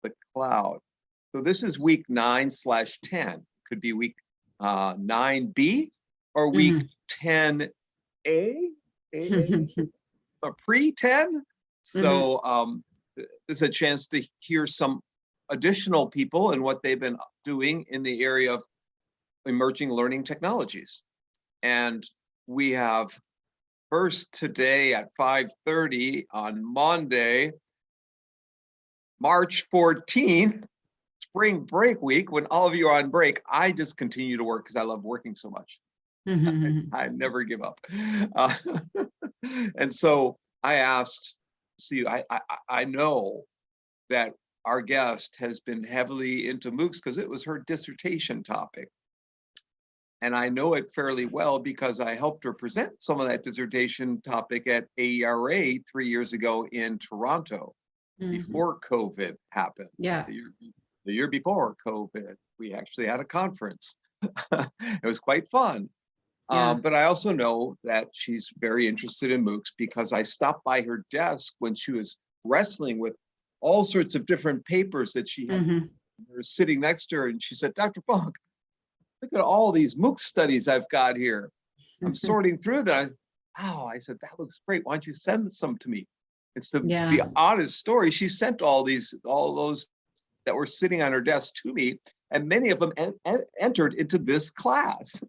the cloud. So this is week 9/10. Could be week 9B or week 10A, or pre-10. So this is a chance to hear some additional people and what they've been doing in the area of emerging learning technologies. And we have first today at 5:30 on Monday, March 14th, spring break week, when all of you are on break. I just continue to work because I love working so much. I never give up. And so I asked, see, I know that our guest has been heavily into MOOCs because it was her dissertation topic. And I know it fairly well because I helped her present some of that dissertation topic at AERA 3 years ago in Toronto, before COVID happened. Yeah. The year before COVID, we actually had a conference. It was quite fun. But I also know that she's very interested in MOOCs because I stopped by her desk when she was wrestling with all sorts of different papers that she had sitting next to her. And she said, Dr. Bonk, look at all these MOOC studies I've got here. I'm sorting through that. Wow, I said, that looks great. Why don't you send some to me? It's to be honest story. She sent all those that were sitting on her desk to me, and many of them entered into this class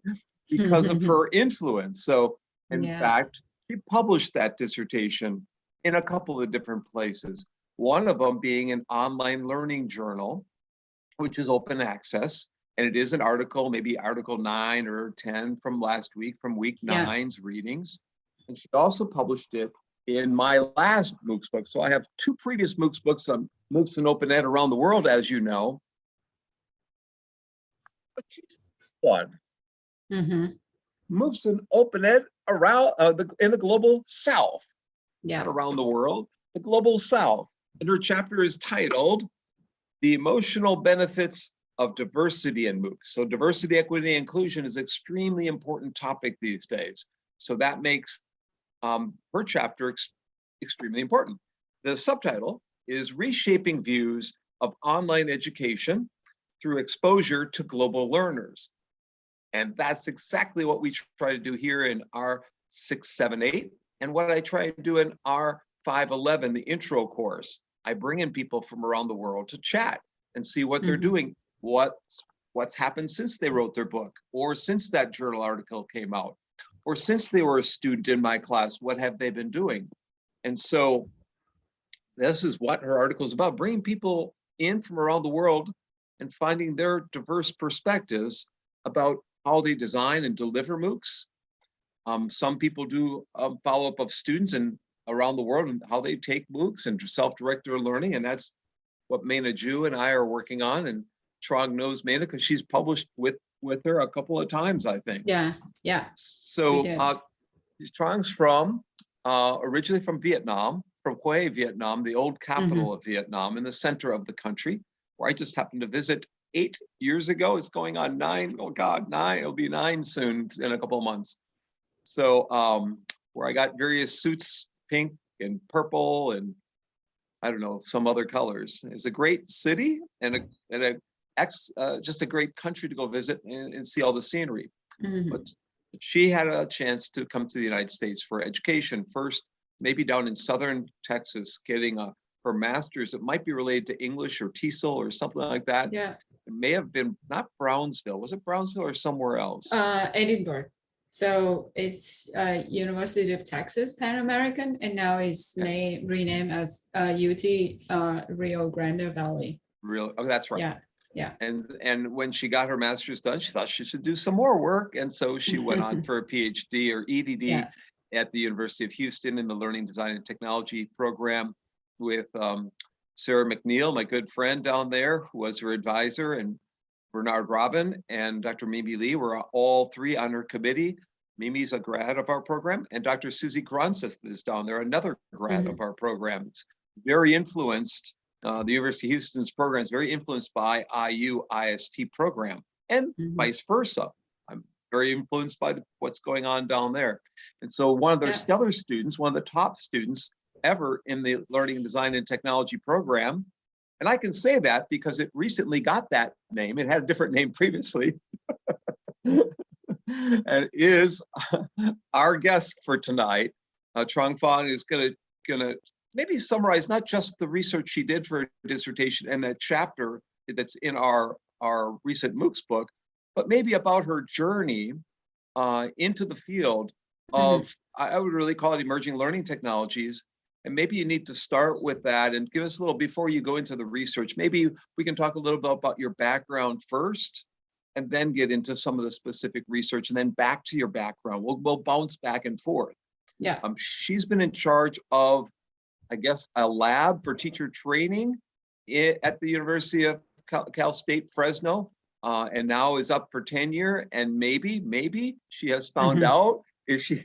because of her influence. So in fact, she published that dissertation in a couple of different places. One of them being an online learning journal, which is open access. And it is an article, maybe article 9 or 10 from last week, from week 9's readings. And she also published it in my last MOOCs book. So I have 2 previous MOOCs books on MOOCs and Open Ed around the world, as you know. But she's one. MOOCs and Open Ed around in the global South, not around the world, the global South. And her chapter is titled "The Emotional Benefits of Diversity in MOOCs." So diversity, equity, and inclusion is an extremely important topic these days. So that makes her chapter extremely important. The subtitle is "Reshaping Views of Online Education Through Exposure to Global Learners." And that's exactly what we try to do here in R678 and what I try to do in R511, the intro course. I bring in people from around the world to chat and see what they're doing, what's happened since they wrote their book, or since that journal article came out, or since they were a student in my class, what have they been doing? And so this is what her article is about, bringing people in from around the world and finding their diverse perspectives about how they design and deliver MOOCs. Some people do follow-up of students and around the world and how they take MOOCs and self-directed learning. And that's what Mena Ju and I are working on. And Trong knows Mena because she's published with her a couple of times, I think. Yeah. So Trong's from originally from Vietnam, from Hue, Vietnam, the old capital of Vietnam, in the center of the country, where I just happened to visit 8 years ago. It's going on 9. Oh God, 9. It'll be 9 soon in a couple of months. So where I got various suits, pink and purple, and I don't know, some other colors. It's a great city and just a great country to go visit and see all the scenery. But she had a chance to come to the United States for education first, maybe down in southern Texas, getting her master's. It might be related to English or TESOL or something like that. It may have been not Brownsville. Was it Brownsville or somewhere else? Edinburgh. So it's University of Texas Pan American, and now it's renamed as UT Rio Grande Valley. Oh, that's right. Yeah. And when she got her master's done, she thought she should do some more work, and so she went on for a PhD or EDD at the University of Houston in the Learning Design and Technology program with Sarah McNeil, my good friend down there, who was her advisor, and Bernard Robin and Dr. Mimi Lee were all 3 on her committee. Mimi's a grad of our program, and Dr. Susie Gronseth is down there, another grad of our program. It's very influenced. The University of Houston's program is very influenced by IU IST program, and vice versa. I'm very influenced by what's going on down there. And so one of their stellar students, one of the top students ever in the Learning, Design, and Technology program, And I can say that because it recently got that name. It had a different name previously. And is our guest for tonight. Trang Phan is gonna maybe summarize not just the research she did for her dissertation and that chapter that's in our recent MOOCs book, but maybe about her journey into the field of, I would really call it emerging learning technologies. And maybe you need to start with that and give us a little, before you go into the research, maybe we can talk a little bit about your background first, and then get into some of the specific research, and then back to your background. We'll bounce back and forth. Yeah. She's been in charge of, I guess, a lab for teacher training at the University of Cal State Fresno, and now is up for tenure. And maybe she has found out, is she?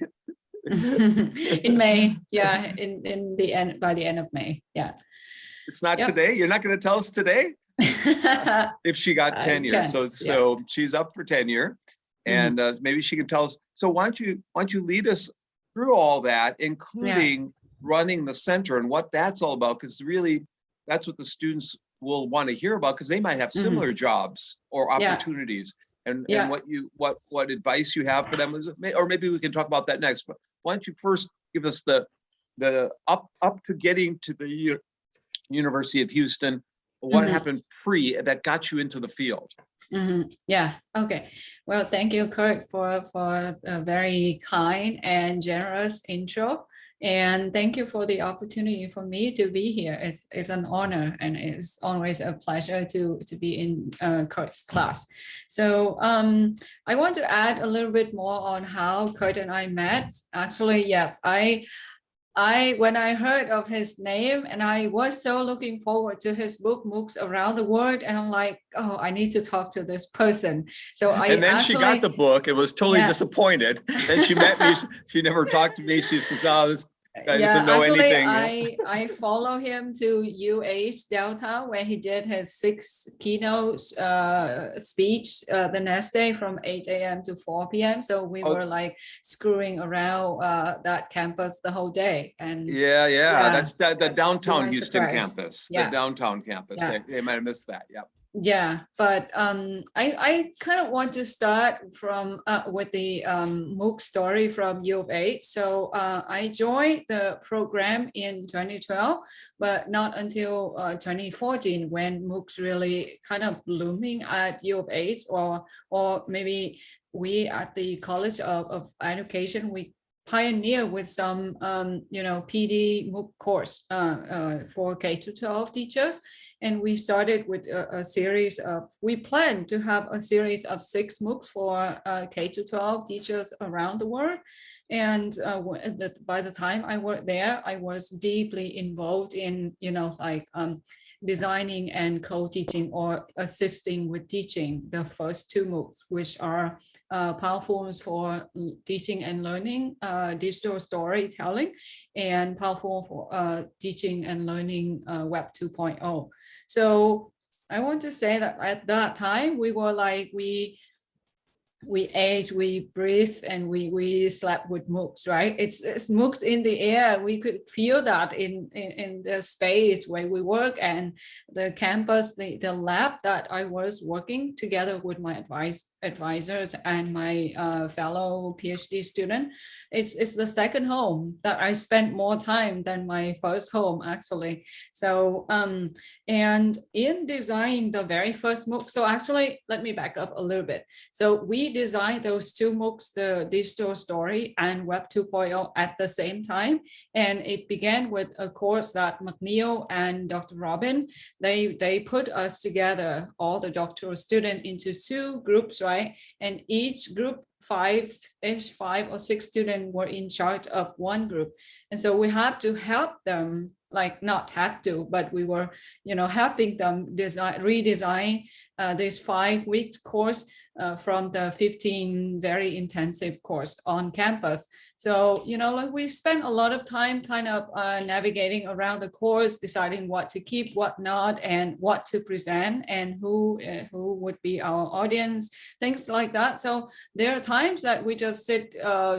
In May, yeah, in the end, by the end of May, yeah. It's not today. You're not going to tell us today if she got tenure. So she's up for tenure, and maybe she can tell us. So why don't you lead us through all that, including running the center and what that's all about? Because really, that's what the students will want to hear about, because they might have similar jobs or opportunities. And what advice you have for them, or maybe we can talk about that next. But why don't you first give us the up to getting to the University of Houston, what happened that got you into the field? Yeah. Okay. Well, thank you, Kurt, for a very kind and generous intro. And thank you for the opportunity for me to be here. It's an honor, and it's always a pleasure to be in Kurt's class. So I want to add a little bit more on how Kurt and I met. Actually, yes, when I heard of his name, and I was so looking forward to his book MOOCs Around the World, and I'm like, oh, I need to talk to this person. So she got the book and was totally disappointed. Then she met me. She never talked to me. She says, "Oh, this guy doesn't know anything." I follow him to UH Delta, where he did his 6 keynote speech the next day from 8 a.m. to 4 p.m. So we were like screwing around that campus the whole day. And that's the downtown Houston campus. Yeah. The downtown campus. Yeah. They might have missed that. Yep. Yeah, but I kind of want to start from with the MOOC story from U of H. So I joined the program in 2012, but not until 2014 when MOOCs really kind of blooming at U of H, or maybe we at the College of Education, we pioneer with some PD MOOC course for K-12 teachers. And we started with a series of, we plan to have a series of 6 MOOCs for K-12 teachers around the world. And by the time I worked there, I was deeply involved in, designing and co-teaching or assisting with teaching the first 2 MOOCs, which are platforms for teaching and learning, digital storytelling, and platform for teaching and learning Web 2.0. So I want to say that at that time, we were like, we ate, we breathe, and we slept with MOOCs, right? It's MOOCs in the air. We could feel that in the space where we work, and the campus, the lab that I was working together with my advisors and my fellow PhD student. It's the second home that I spent more time than my first home, actually. So and in designing the very first MOOC, so actually let me back up a little bit. So we designed those 2 MOOCs, the digital story and Web 2.0, at the same time, and it began with a course that McNeil and Dr. Robin, they put us together, all the doctoral students, into 2 groups, right? And each group, 5 or 6 students were in charge of one group, and so we have to help them, like not have to, but we were, helping them redesign this 5-week course from the 15 very intensive course on campus. So, we spent a lot of time kind of navigating around the course, deciding what to keep, what not, and what to present, and who would be our audience, things like that. So there are times that we just sit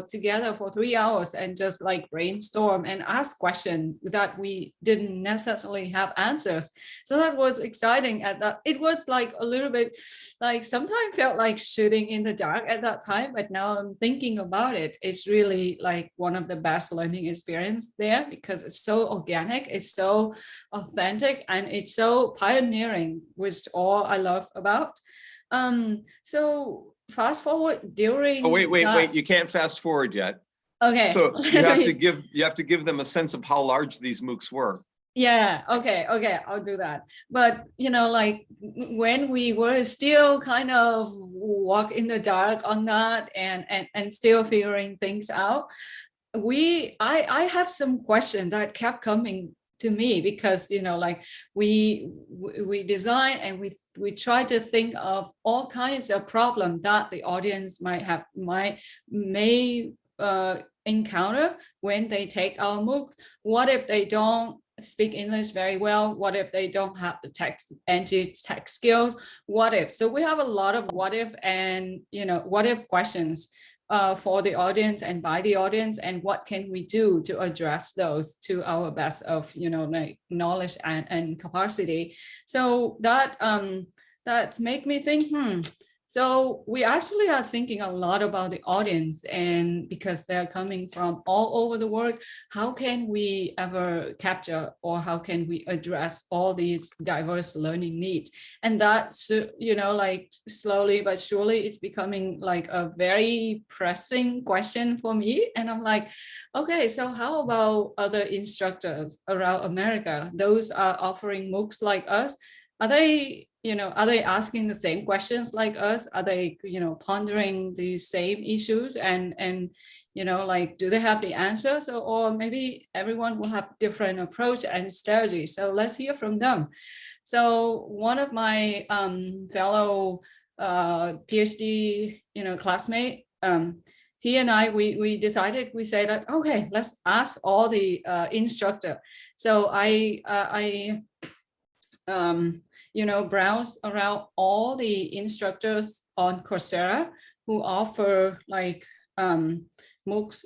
together for 3 hours and just like brainstorm and ask questions that we we didn't necessarily have answers. So that was exciting at that. It was like a little bit like sometimes felt like shooting in the dark at that time, but now I'm thinking about it, it's really like one of the best learning experience there, because it's so organic, it's so authentic, and it's so pioneering, which all I love about. So fast forward during. Oh, wait, you can't fast forward yet. Okay. So you have to give them a sense of how large these MOOCs were. Yeah, okay, I'll do that. But like when we were still kind of walk in the dark on that and still figuring things out, I have some questions that kept coming to me, because like we design and we try to think of all kinds of problems that the audience may encounter when they take our MOOCs. What if they don't speak English very well? What if they don't have the tech skills? What if? So we have a lot of what if and what if questions for the audience and by the audience, and what can we do to address those to our best of like knowledge and capacity. So that make me think, so we actually are thinking a lot about the audience, and because they're coming from all over the world, how can we ever capture, or how can we address all these diverse learning needs? And that's, like slowly but surely it's becoming like a very pressing question for me. And I'm like, okay, so how about other instructors around America? Those are offering MOOCs like us. Are they asking the same questions like us? Are they, pondering the same issues and like, do they have the answers, or maybe everyone will have different approach and strategy? So let's hear from them. So one of my fellow PhD, classmate, he and I, we said that, okay, let's ask all the instructor. So I browse around all the instructors on Coursera who offer like MOOCs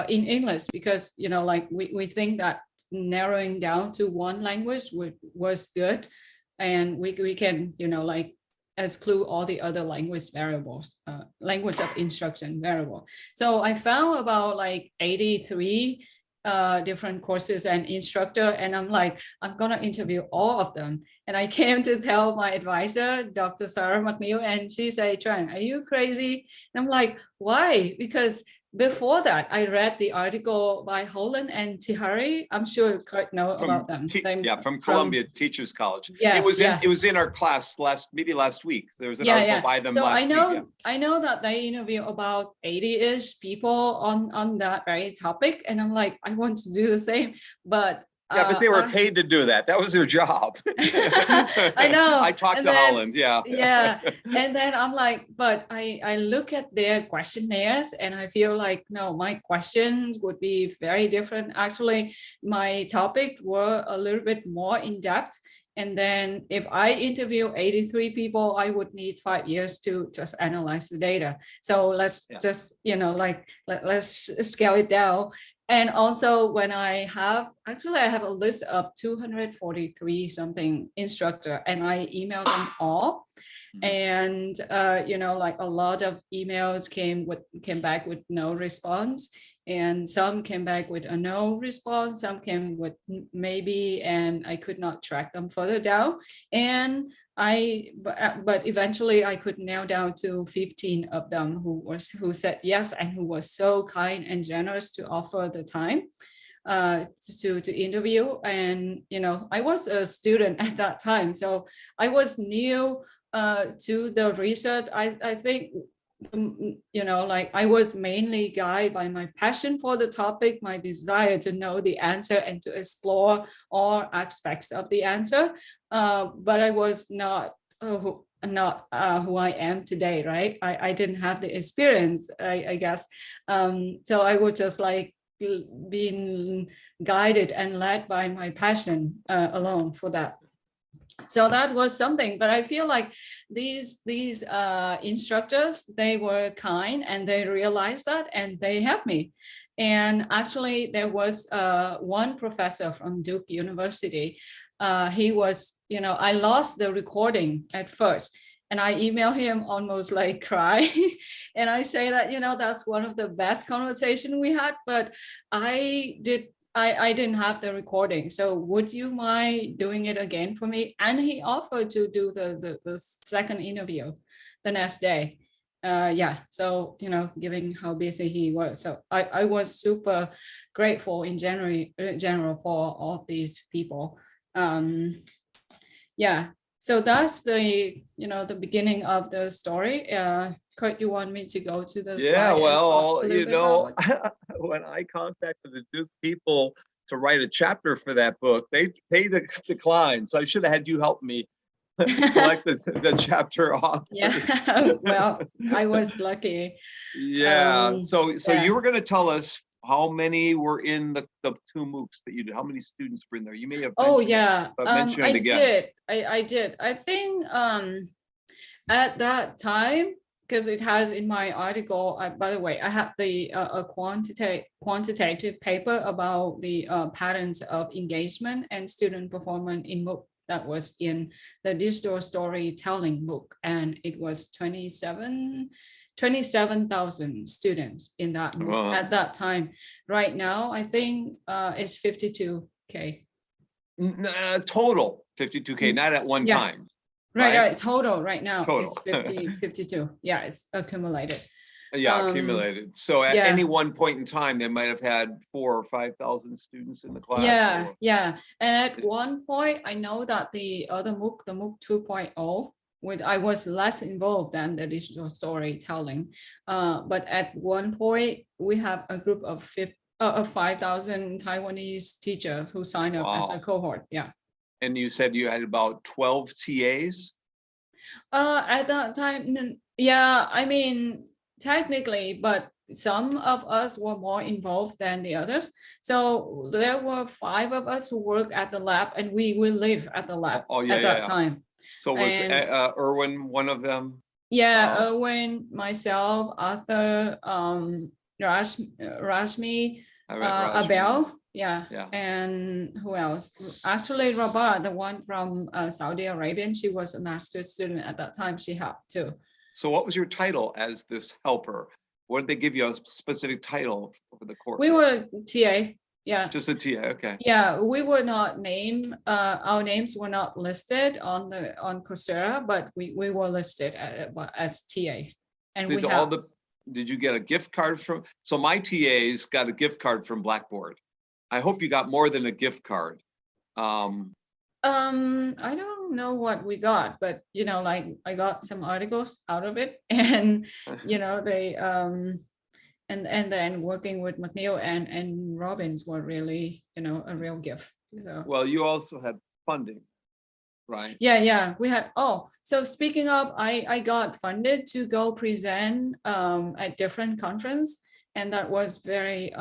in English, because like we think that narrowing down to one language was good, and we can like exclude all the other language variables, language of instruction variable. So I found about like 83 different courses and instructor, and I'm like, I'm gonna interview all of them. And I came to tell my advisor, Dr. Sarah McNeil, and she said, Trang, are you crazy? And I'm like, why? Because before that, I read the article by Holland and Tihari. I'm sure Kurt know about them. From Columbia Teachers College. Yes, it was in our class last week. There was an article by them last week. I know that they interview about 80-ish people on that very topic. And I'm like, I want to do the same, but but they were paid to do that. That was their job. I know. I talked to Holland. Yeah. And then I'm like, but I look at their questionnaires and I feel like, no, my questions would be very different. Actually, my topic were a little bit more in depth. And then if I interview 83 people, I would need 5 years to just analyze the data. So let's just, let's scale it down. And also when I have a list of 243 something instructor, and I email them all. And, like a lot of emails came back with no response. And some came back with a no response, some came with maybe, and I could not track them further down. And but eventually I could nail down to 15 of them who said yes, and who was so kind and generous to offer the time to interview. And, I was a student at that time, so I was new to the research. I think, like I was mainly guided by my passion for the topic, my desire to know the answer and to explore all aspects of the answer. But I was not who I am today, right? I didn't have the experience, I guess. So I would just like being guided and led by my passion alone for that. So that was something, but I feel like these instructors, they were kind and they realized that and they helped me. And actually there was one professor from Duke University. He was, I lost the recording at first. And I emailed him almost like cry. And I say that, that's one of the best conversation we had, but I didn't have the recording. So would you mind doing it again for me? And he offered to do the second interview the next day. So, given how busy he was. So I was super grateful in general for all of these people. So that's the beginning of the story. Kurt, you want me to go to the Yeah, slide? well, when I contacted the Duke people to write a chapter for that book, they declined. So I should have had you help me collect the chapter authors. Yeah, well, I was lucky. Yeah. So you were going to tell us how many were in the two MOOCs that you did. How many students were in there? You may have mentioned it, but mention it again. I did. I think at that time, because it has in my article, by the way, I have the a quantitative paper about the patterns of engagement and student performance in MOOC that was in the digital storytelling MOOC, and it was 27,000 students in that MOOC at that time. Right now, I think it's 52K. Total 52K, not at one time. Right. Total right now total. Is 52. Yeah, it's accumulated. Yeah, accumulated. So at any one point in time, they might have had 4,000 or 5,000 students in the class. Yeah. And at one point, I know that the other MOOC, the MOOC 2.0, which I was less involved than the digital storytelling. But at one point, we have a group of 5,000 Taiwanese teachers who signed up as a cohort. Yeah. And you said you had about 12 TAs? At that time, yeah, I mean, technically, but some of us were more involved than the others. So there were 5 of us who work at the lab, and we will live at the lab at that time. So was Erwin one of them? Yeah, Erwin, myself, Arthur, Rashmi, Abel. Yeah. And who else? Actually, Rabah, the one from Saudi Arabia, she was a master's student at that time. She helped too. So what was your title as this helper? What did they give you a specific title for the course? We were TA. Yeah. Just a TA. Okay. Yeah, we were not named. Our names were not listed on Coursera, but we were listed as TA. And did you get a gift card from? So my TAs got a gift card from Blackboard. I hope you got more than a gift card. I don't know what we got, but like I got some articles out of it, and they and then working with McNeil and Robbins were really a real gift. So. Well, you also had funding, right? Yeah, we had. So speaking of, I got funded to go present at different conference. And that was very,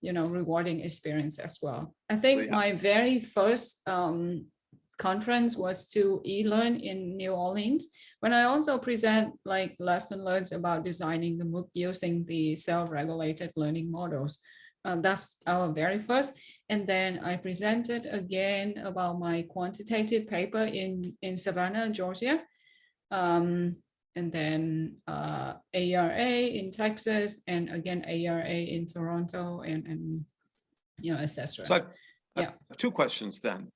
rewarding experience as well. I think my very first conference was to eLearn in New Orleans, when I also present like lesson learned about designing the MOOC using the self-regulated learning models. That's our very first. And then I presented again about my quantitative paper in Savannah, Georgia. And then ARA in Texas, and again ARA in Toronto, and etc. So I have 2 questions then.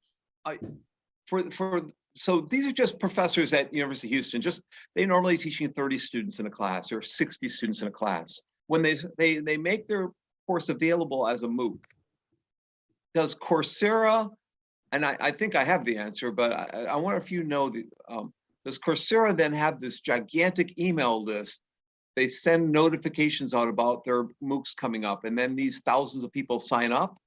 So these are just professors at University of Houston. They normally teaching 30 students in a class or 60 students in a class. When they make their course available as a MOOC, does Coursera, and I think I have the answer, but I wonder if you know does Coursera then have this gigantic email list? They send notifications out about their MOOCs coming up, and then these thousands of people sign up?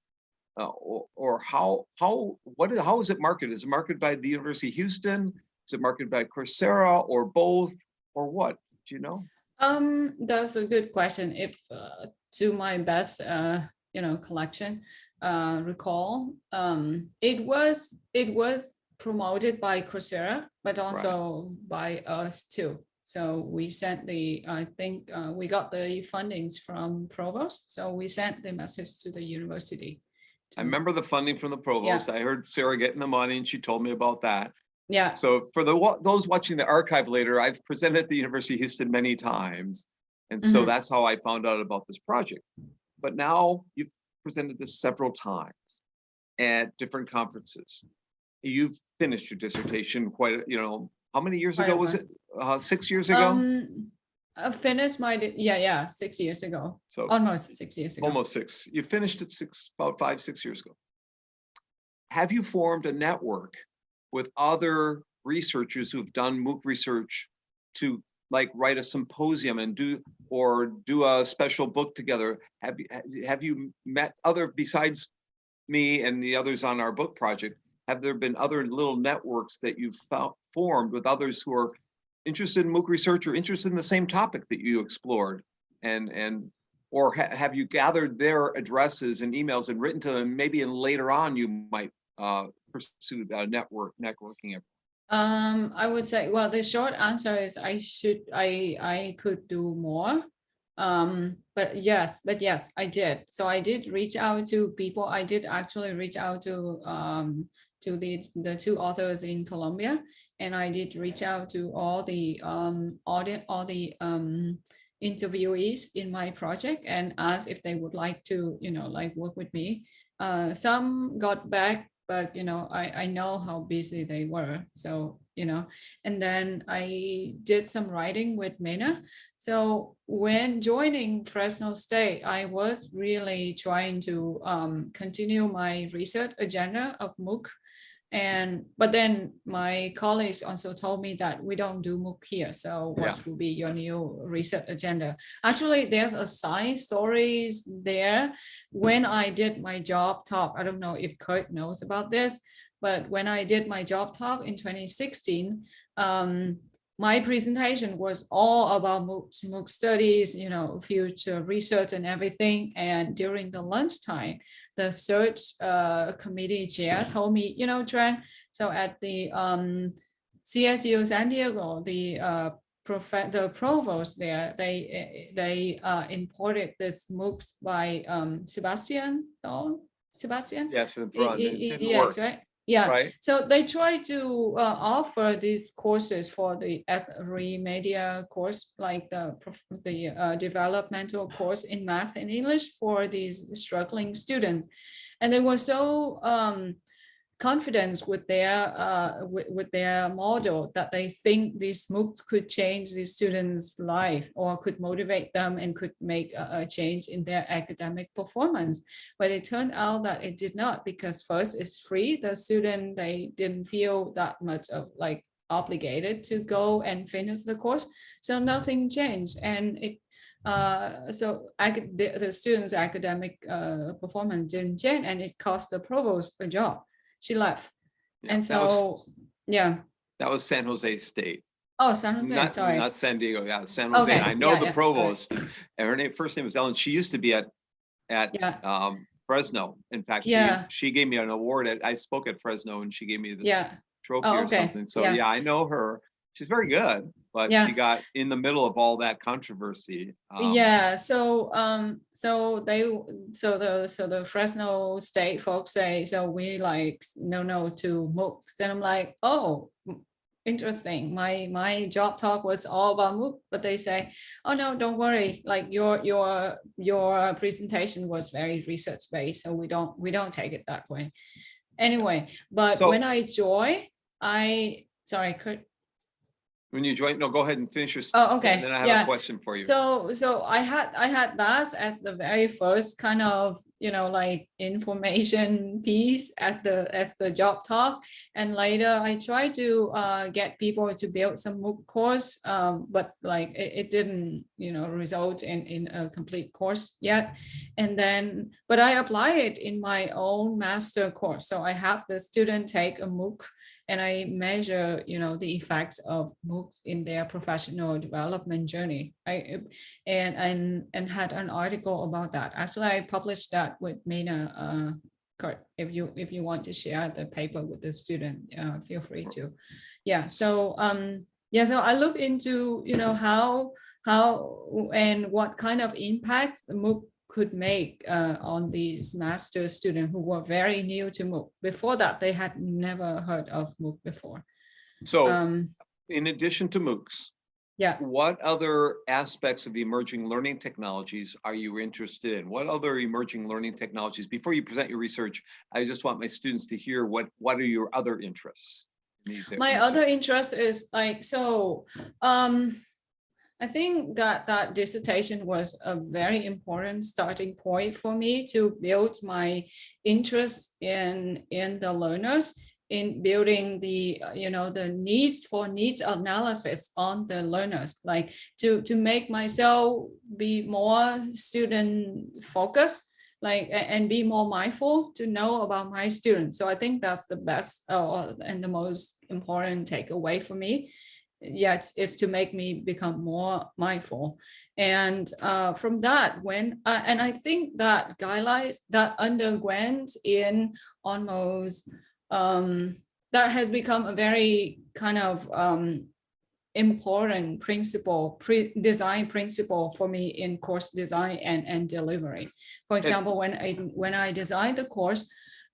Or how is it marketed? Is it marketed by the University of Houston? Is it marketed by Coursera, or both, or what? Do you know? That's a good question. If to my best collection recall, it was promoted by Coursera, but also by us too. So we sent I think we got the fundings from Provost. So we sent the message to the university. I remember the funding from the Provost. I heard Sarah getting the money and she told me about that. Yeah. So for those watching the archive later, I've presented at the University of Houston many times. And so that's how I found out about this project. But now you've presented this several times at different conferences. You've finished your dissertation quite, how many years ago was it? 6 years ago? I finished my, 6 years ago. So almost 6 years ago. Almost 6. You finished it about 5, 6 years ago. Have you formed a network with other researchers who've done MOOC research to like write a symposium and do a special book together? Have you met other, besides me and the others on our book project, have there been other little networks that you've formed with others who are interested in MOOC research or interested in the same topic that you explored? Or have you gathered their addresses and emails and written to them? Maybe later on you might pursue that networking. I would say, well, the short answer is I could do more. But yes, I did. So I did reach out to people. I did actually reach out to the 2 authors in Colombia, and I did reach out to all the interviewees in my project and asked if they would like to, work with me. Some got back, but I know how busy they were. So and then I did some writing with Mena. So when joining Fresno State, I was really trying to continue my research agenda of MOOC. But then my colleagues also told me that we don't do MOOC here. So what will be your new research agenda? Actually, there's a side stories there. When I did my job talk, I don't know if Kurt knows about this, but when I did my job talk in 2016, my presentation was all about MOOC studies, future research and everything. And during the lunchtime, the search committee chair told me, Trang, so at the CSU San Diego, the provost there, they imported this MOOCs by Sebastian. Yes, it didn't work. Right? Yeah, right. So they try to offer these courses for the media course, like the developmental course in math and English for these struggling students, and they were so confidence with their model that they think these MOOCs could change the students' life or could motivate them and could make a change in their academic performance. But it turned out that it did not, because first it's free. The student, they didn't feel that much of like obligated to go and finish the course. So nothing changed. And it so the students' academic performance didn't change, and it cost the provost a job. She left. And so, That was San Jose State. Oh, San Jose, sorry. Not San Diego, San Jose. Okay. I know the provost. And her first name was Ellen. She used to be at Fresno. In fact, she gave me an award. I spoke at Fresno and she gave me this trophy or something. So I know her. She's very good, but she got in the middle of all that controversy. So the Fresno State folks say, so we like no to MOOCs, and I'm like, oh, interesting. My job talk was all about MOOC, but they say, oh no, don't worry. Like your presentation was very research based, so we don't take it that way. Anyway, but when I joined, sorry, Kurt. When you joined, no, go ahead and finish your. Oh, okay. And then I have a question for you. So I had that as the very first kind of like information piece at the job talk, and later I tried to get people to build some MOOC course, but like it didn't result in a complete course yet. And then, but I apply it in my own master course. So I have the student take a MOOC, and I measure, the effects of MOOCs in their professional development journey. And had an article about that. Actually, I published that with Mena. Kurt, if you want to share the paper with the student, feel free to. So Yeah, so I look into, how and what kind of impact the MOOC could make on these master students who were very new to MOOC. Before that, they had never heard of MOOC before. So in addition to MOOCs, yeah, what other aspects of the emerging learning technologies are you interested in? What other emerging learning technologies? Before you present your research, I just want my students to hear what are your other interests in these areas? My other interest is like, so I think that dissertation was a very important starting point for me to build my interest in the learners, in building the the needs analysis on the learners, like to make myself be more student focused, like, and be more mindful to know about my students. So I think that's the best and the most important takeaway for me. Yeah, it's to make me become more mindful. And from that, when and I think that guidelines that underwent in almost that has become a very kind of important principle, design principle for me in course design and delivery. For example, when I designed the course,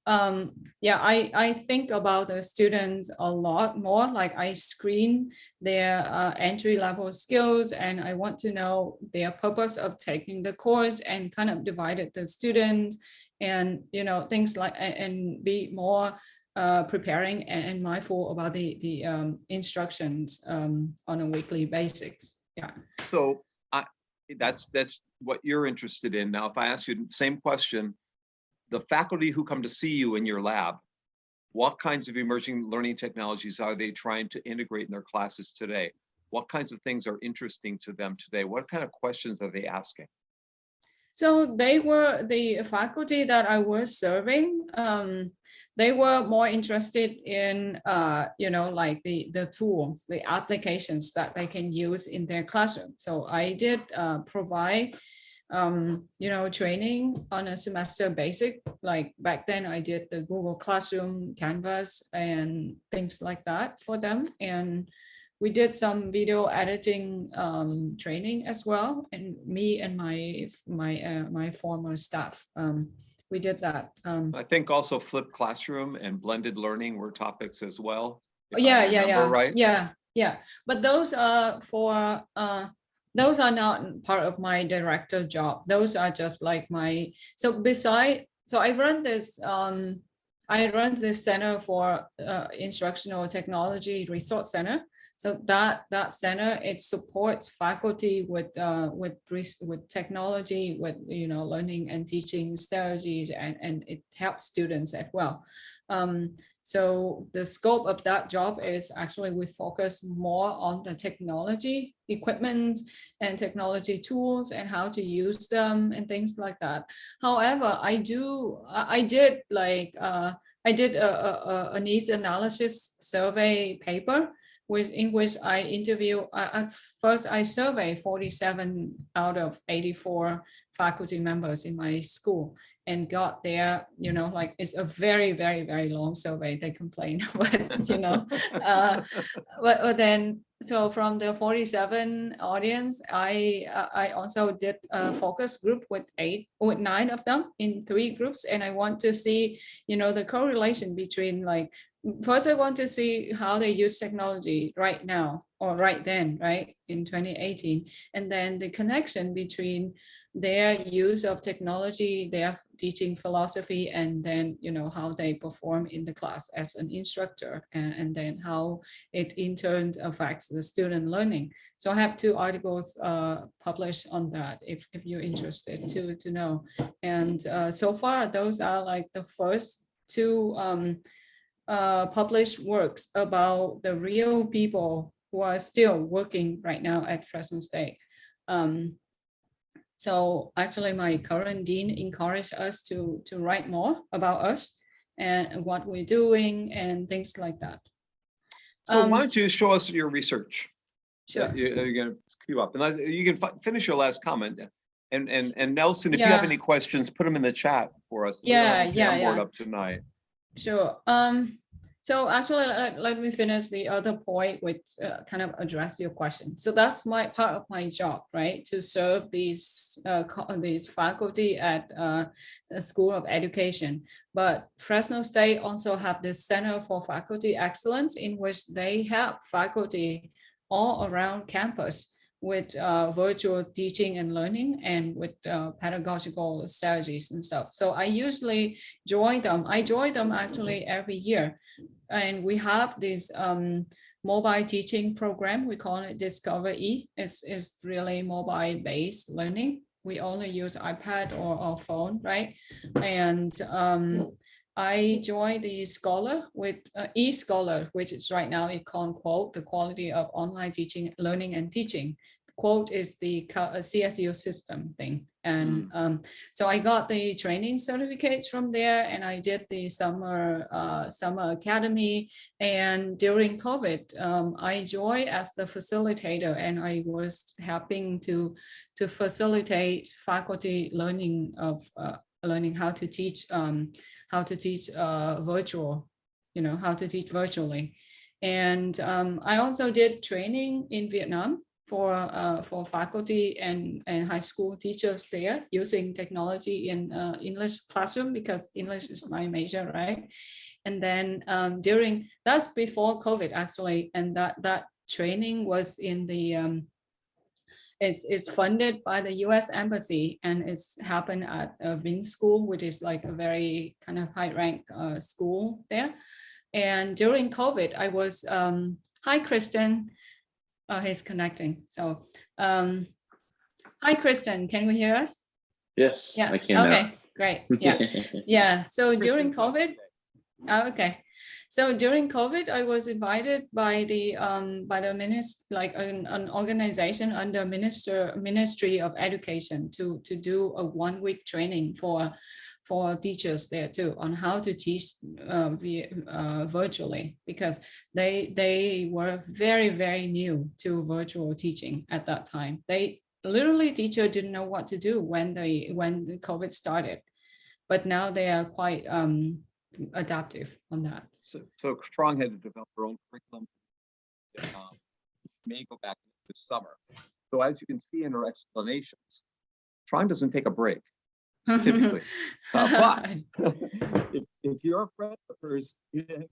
I think about the students a lot more. Like, I screen their entry-level skills, and I want to know their purpose of taking the course, and kind of divided the students, and things like, and be more preparing and mindful about the instructions on a weekly basis. Yeah. So that's what you're interested in. Now, if I ask you the same question, the faculty who come to see you in your lab, what kinds of emerging learning technologies are they trying to integrate in their classes today? What kinds of things are interesting to them today? What kind of questions are they asking? So they were the faculty that I was serving. They were more interested in, like the tools, the applications that they can use in their classroom. So I did provide training on a semester basic. Like back then I did the Google Classroom, Canvas, and things like that for them. And we did some video editing training as well. And me and my former staff, we did that. I think also flipped classroom and blended learning were topics as well. Yeah. Right? Yeah. But those are for those are not part of my director job. Those are just like my, so I run this center for instructional technology resource center. So that center, it supports faculty with technology, with learning and teaching strategies, and it helps students as well. So the scope of that job is actually we focus more on the technology equipment and technology tools and how to use them and things like that. However, I did a needs analysis survey paper in which I interview. At first, I surveyed 47 out of 84 faculty members in my school, and got there, like, it's a very, very, very long survey. They complain, but but then, so from the 47 audience, I also did a focus group with 9 of them in 3 groups, and I want to see, the correlation between, like, first I want to see how they use technology right now or right then, right, in 2018, and then the connection between their use of technology, their teaching philosophy, and then how they perform in the class as an instructor, and then how it in turn affects the student learning. So I have 2 articles published on that if you're interested to know. And so far those are like the first 2 published works about the real people who are still working right now at Fresno State. So actually my current dean encouraged us to write more about us and what we're doing and things like that. So why don't you show us your research? Sure. You're going to queue up, and you can finish your last comment. And Nelson, if you have any questions, put them in the chat for us. Yeah. Board up tonight. Sure. So actually, let me finish the other point, which kind of address your question. So that's my part of my job, right? To serve these faculty at the School of Education. But Fresno State also have this Center for Faculty Excellence, in which they have faculty all around campus with virtual teaching and learning and with pedagogical strategies and stuff. So I usually join them. I join them actually every year. And we have this mobile teaching program. We call it Discover E. It's really mobile based learning. We only use iPad or phone, right? And I joined the Scholar with eScholar, which is right now it called Quote, the quality of online teaching, learning and teaching. Quote is the CSU system thing. And so I got the training certificates from there, and I did the summer academy. And during COVID, I joined as the facilitator, and I was helping to facilitate faculty learning of learning how to teach virtual, how to teach virtually. And I also did training in Vietnam for faculty and high school teachers there, using technology in English classroom, because English is my major, right? And then that's before COVID actually, and that training was in the it's funded by the U.S. Embassy, and it's happened at Vinh School, which is like a very kind of high-ranked school there. And during COVID, I was hi Kristen. He's connecting. So, hi, Kristen, can we hear us? Yes, yeah. I can. Okay, Now. Great. Yeah, yeah. So during COVID, okay. So during COVID, I was invited by the minister, like an organization under Ministry of Education, to do a 1-week training for teachers there too, on how to teach virtually, because they were very, very new to virtual teaching at that time. They literally, teacher didn't know what to do when the COVID started, but now they are quite adaptive on that. So Strong had to develop her own curriculum. May go back this summer. So as you can see in her explanations, Strong doesn't take a break. Typically, but if you're a friend of hers in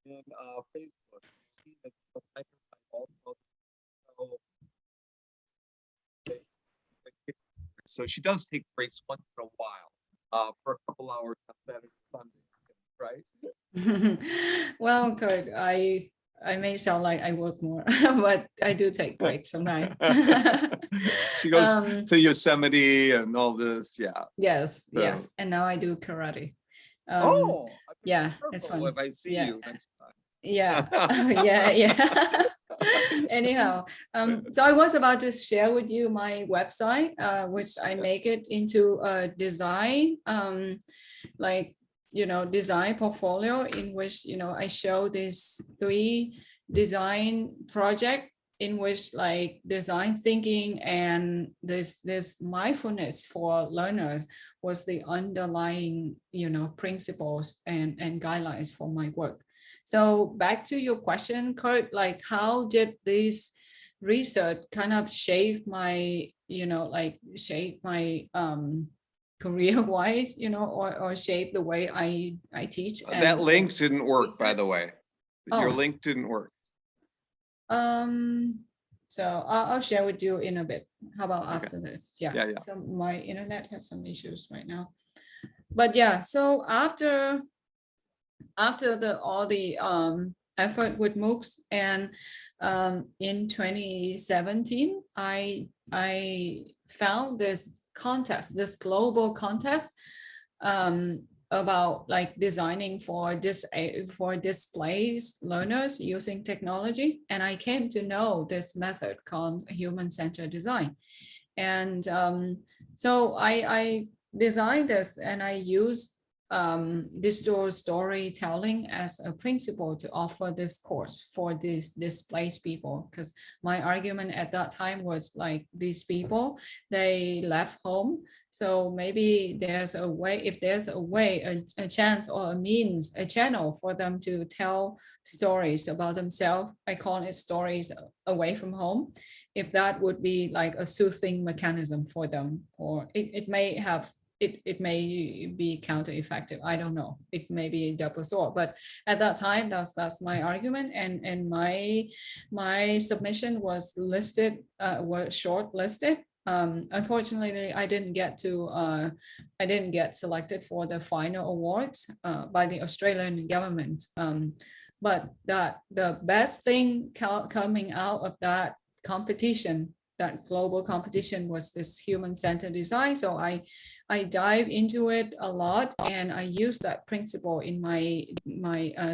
Facebook, so she does take breaks once in a while for a couple hours on Saturday, Sunday, right? Well, good. I may sound like I work more, but I do take breaks sometimes. She goes to Yosemite and all this, yeah. Yes, So. yes. And now I do karate. Yeah, it's fun. If I see you next time. Yeah, yeah. Anyhow, so I was about to share with you my website, which I make it into a design, design portfolio, in which I show these 3 design project in which like design thinking and this mindfulness for learners was the underlying principles and guidelines for my work. So back to your question, Kurt, like how did this research kind of shape my career-wise, or shape the way I teach? That link didn't work, by the way. Your link didn't work. So I'll share with you in a bit. How about after this? Yeah. So my internet has some issues right now, but yeah. So after all the effort with MOOCs, and in 2017, I found this contest, this global contest, about like designing for displaced learners using technology, and I came to know this method called Human-Centered Design. And so I designed this, and I used digital storytelling as a principle to offer this course for these displaced people, because my argument at that time was like, these people, they left home, so maybe there's a way, if there's a way, a chance or a means, a channel for them to tell stories about themselves. I call it stories away from home. If that would be like a soothing mechanism for them, or it may have, it may be counter-effective. I don't know. It may be a double sword, but at that time, that's my argument, and my submission was listed, was shortlisted. Unfortunately, I didn't get selected for the final awards by the Australian government. But the best thing coming out of that competition, that global competition, was this human-centered design. So I dive into it a lot, and I use that principle in my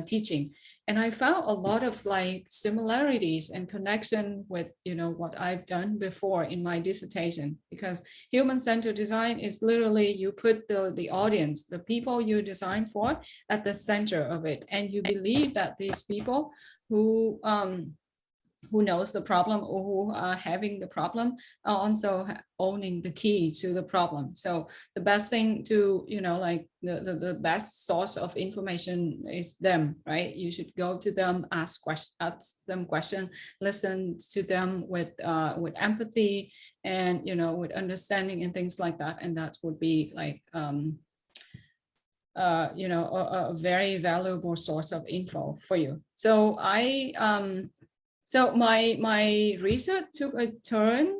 teaching, and I found a lot of like similarities and connection with, you know, what I've done before in my dissertation, because human-centered design is literally, you put the audience, the people you design for, at the center of it, and you believe that these people who knows the problem, or who are having the problem, are also owning the key to the problem. So the best thing to, you know, like the best source of information is them, right? You should go to them, ask them questions, listen to them with empathy, and, you know, with understanding and things like that. And that would be like, you know, a very valuable source of info for you. So so my research took a turn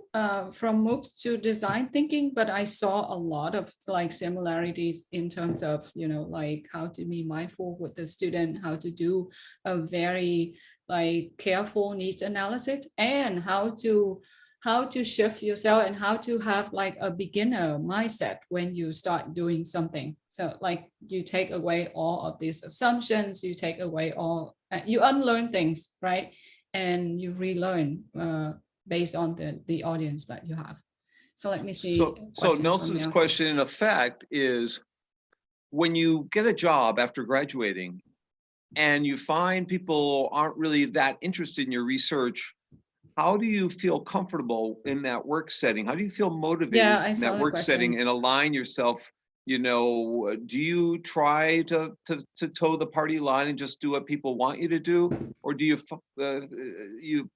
from MOOCs to design thinking, but I saw a lot of like similarities in terms of, you know, like how to be mindful with the student, how to do a very like careful needs analysis, and how to shift yourself, and how to have like a beginner mindset when you start doing something. So like you take away all of these assumptions, you take away all, you unlearn things, right? And you relearn based on the audience that you have. So let me see. So Nelson's question in effect is, when you get a job after graduating and you find people aren't really that interested in your research, how do you feel comfortable in that work setting? How do you feel motivated in that work setting and align yourself? You know, do you try to toe the party line and just do what people want you to do, or do you you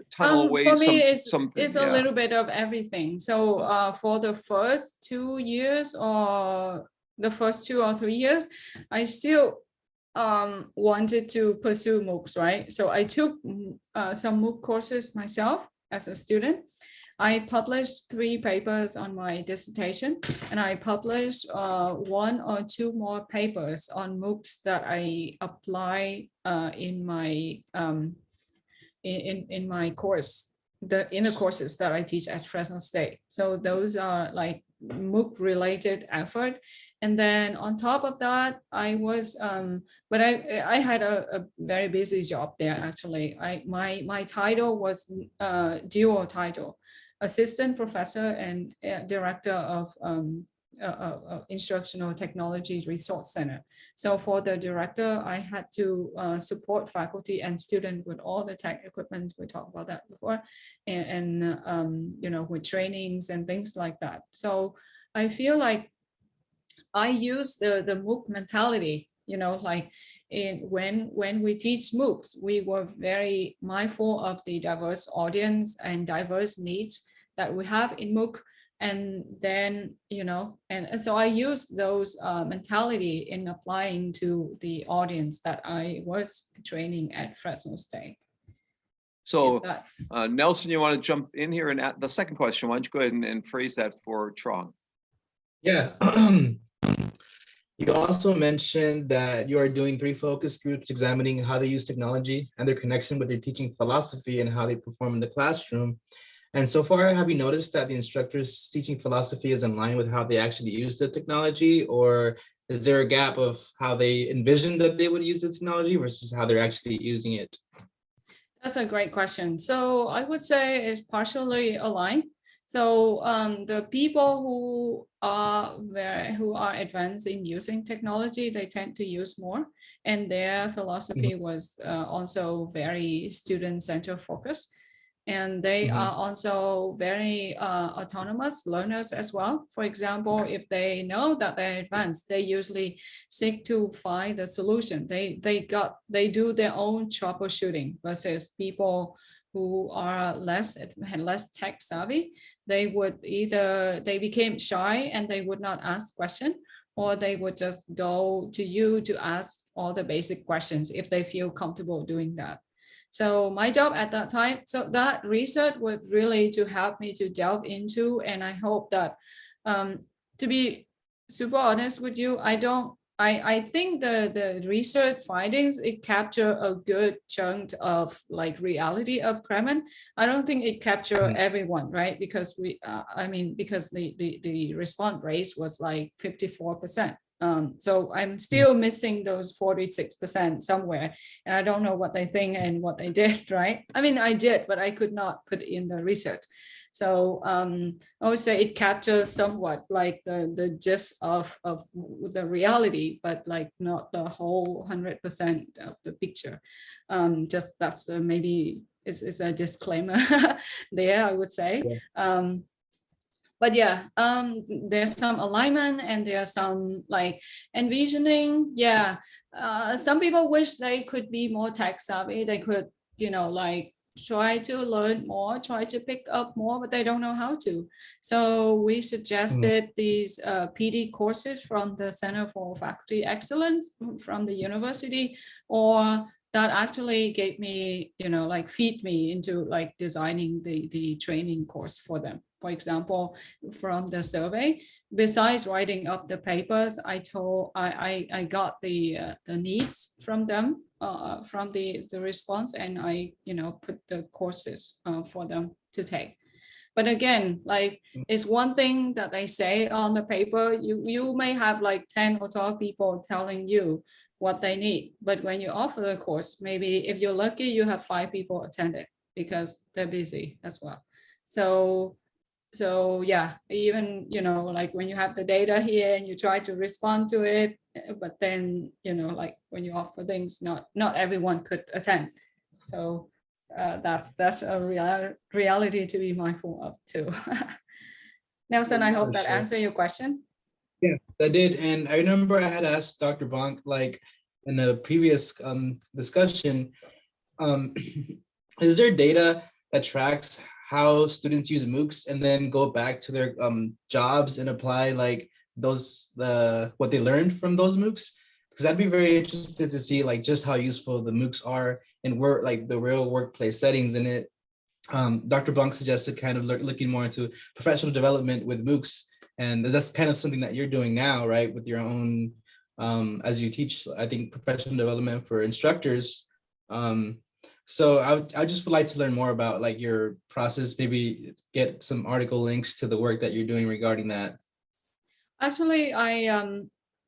tunnel away? For me, something? It's a little bit of everything. So for the first 2 years, or the first 2 or 3 years, I still wanted to pursue MOOCs, right? So I took some MOOC courses myself as a student. I published 3 papers on my dissertation, and I published 1 or 2 more papers on MOOCs that I apply in my in my course, the inner courses that I teach at Fresno State. So those are like MOOC related effort. And then on top of that, I was, but I had a very busy job there actually. My title was dual title, assistant professor and director of Instructional Technology Resource Center. So for the director, I had to support faculty and students with all the tech equipment. We talked about that before, and you know, with trainings and things like that. So I feel like I use the MOOC mentality, you know, like when we teach MOOCs, we were very mindful of the diverse audience and diverse needs that we have in MOOC. And then, you know, and so I use those mentality in applying to the audience that I was training at Fresno State. So Nelson, you want to jump in here and the second question? Why don't you go ahead and phrase that for Trang? Yeah. You also mentioned that you are doing 3 focus groups examining how they use technology and their connection with their teaching philosophy and how they perform in the classroom. And so far, have you noticed that the instructor's teaching philosophy is in line with how they actually use the technology, or is there a gap of how they envisioned that they would use the technology versus how they're actually using it? That's a great question. So I would say it's partially aligned. So the people who are advanced in using technology, they tend to use more, and their philosophy was also very student-centered focused. And they are also very autonomous learners as well. For example, if they know that they're advanced, they usually seek to find the solution. They do their own troubleshooting versus people who are less tech savvy. They became shy and they would not ask questions, or they would just go to you to ask all the basic questions if they feel comfortable doing that. So my job at that time, so that research was really to help me to delve into, and I hope that, to be super honest with you, I think the research findings, it capture a good chunk of like reality of Kremen. I don't think it capture everyone, right? Because because the response rate was like 54%. So I'm still missing those 46% somewhere, and I don't know what they think and what they did, right? I mean, I did, but I could not put in the research. So I would say it captures somewhat like the gist of the reality, but like not the whole 100% of the picture. Just that's maybe is a disclaimer there, I would say. Yeah. But yeah, there's some alignment and there's some like envisioning. Yeah, some people wish they could be more tech savvy. They could, like try to learn more, try to pick up more, but they don't know how to. So we suggested these PD courses from the Center for Faculty Excellence from the university, or that actually gave me, like feed me into like designing the training course for them. For example, from the survey, besides writing up the papers, I got the needs from them, from the response, and I put the courses for them to take. But again, like it's one thing that they say on the paper, you may have like 10 or 12 people telling you what they need, but when you offer the course, maybe if you're lucky, you have 5 people attend it because they're busy as well. So yeah, even like when you have the data here and you try to respond to it, but then like when you offer things, not everyone could attend. So that's a reality to be mindful of too. Nelson, I hope that answered your question. Yeah, that did. And I remember I had asked Dr. Bonk, like in a previous discussion, is there data that tracks how students use MOOCs and then go back to their jobs and apply like what they learned from those MOOCs? Because I'd be very interested to see like just how useful the MOOCs are in work, like the real workplace settings in it. Dr. Bonk suggested kind of looking more into professional development with MOOCs, and that's kind of something that you're doing now, right? With your own, as you teach, I think, professional development for instructors. So I just would like to learn more about like your process, maybe get some article links to the work that you're doing regarding that. Actually,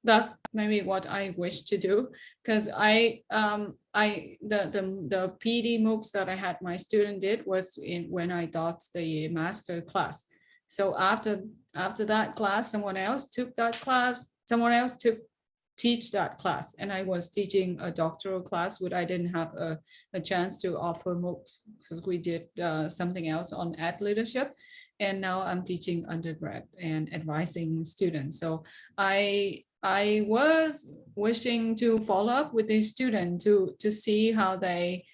that's maybe what I wish to do, because the PD MOOCs that I had my student did was when I taught the master class. So after that class, someone else took that class, someone else teach that class, and I was teaching a doctoral class, which I didn't have a chance to offer MOOCs because we did something else on ad leadership. And now I'm teaching undergrad and advising students. So I was wishing to follow up with these students to see how they,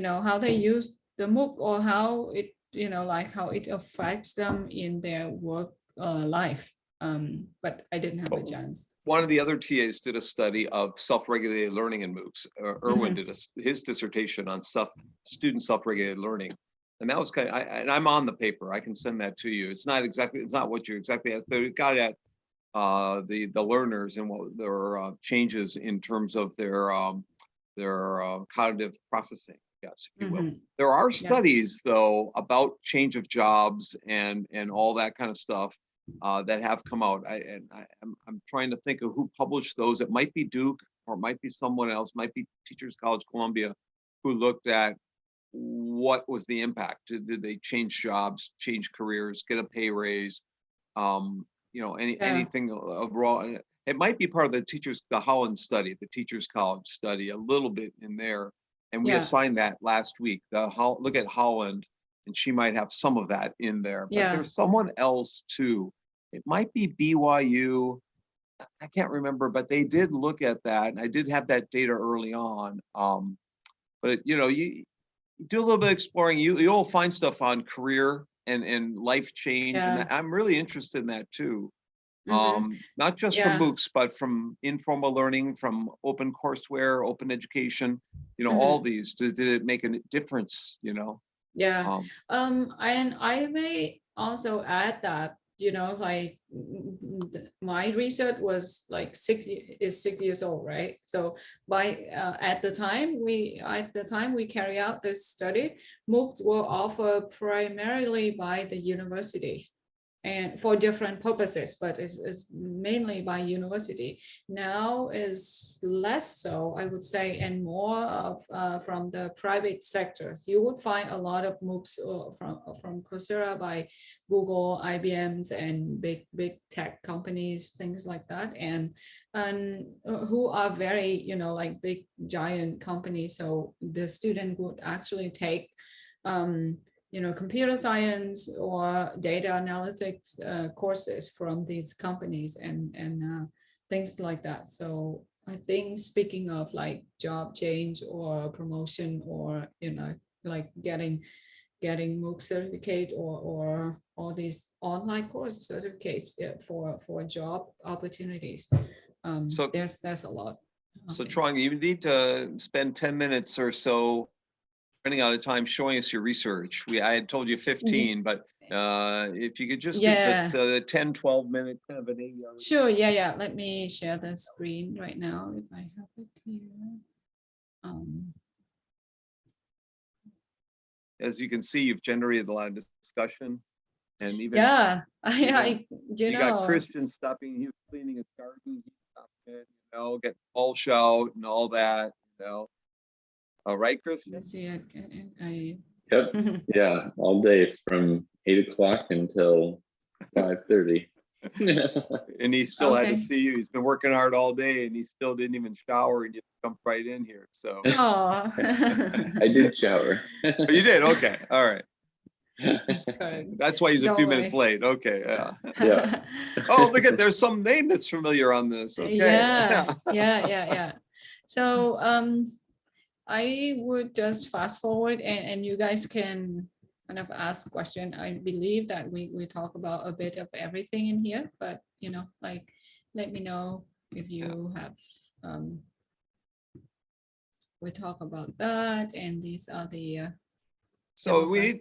how they use the MOOC, or how it, like how it affects them in their work life. But I didn't have a chance. One of the other TAs did a study of self-regulated learning in MOOCs. Erwin did his dissertation on student self-regulated learning. And that was kind of, and I'm on the paper. I can send that to you. It's not what you exactly asked, but it got at the learners and what their changes in terms of their cognitive processing. Yes, if you will. There are studies though about change of jobs and all that kind of stuff that have come out. I'm trying to think of who published those. It might be Duke, or it might be someone else. Might be Teachers College Columbia, who looked at what was the impact? Did they change jobs, change careers, get a pay raise? Anything overall. It might be part of the Holland study, the Teachers College study, a little bit in there. And we assigned that last week. Look at Holland, and she might have some of that in there. But there's someone else too. It might be BYU. I can't remember, but they did look at that, and I did have that data early on. But you do a little bit of exploring. You'll find stuff on career and life change, and I'm really interested in that too. Not just from MOOCs, but from informal learning, from open courseware, open education. All these. Did it make a difference? Yeah. And I may also add that, like my research was like 6 years old, right? So at the time we carry out this study, MOOCs were offered primarily by the university and for different purposes, but it's mainly by university. Now is less so, I would say, and more of from the private sectors. You would find a lot of MOOCs from Coursera by Google, IBMs, and big tech companies, things like that, and who are very, like big giant companies. So the student would actually take computer science or data analytics courses from these companies and things like that. So I think, speaking of like job change or promotion, or like getting MOOC certificate or all these online course certificates for job opportunities. So there's a lot. So Trang, you need to spend 10 minutes or so, running out of time, showing us your research. I had told you 15, but if you could just give us the 10, 12 minute kind of an AER. Sure, yeah. Let me share the screen right now if I have it here. As you can see, you've generated a lot of discussion, and even you got Christian stopping. He was cleaning his garden. He stopped it, get mulch out and all that. All right, Christian. Let's see. Yep. Yeah, all day from 8 o'clock until 5:30. And he still had to see you. He's been working hard all day, and he still didn't even shower, and you jumped right in here. So. Oh. I did shower. Oh, you did? Okay. All right. That's why he's a few minutes late. Okay. Yeah. Oh, look at, there's some name that's familiar on this. Okay. Yeah. So I would just fast forward and you guys can kind of ask question. I believe that we talk about a bit of everything in here, but like, let me know if you have we talk about that, and these are the so we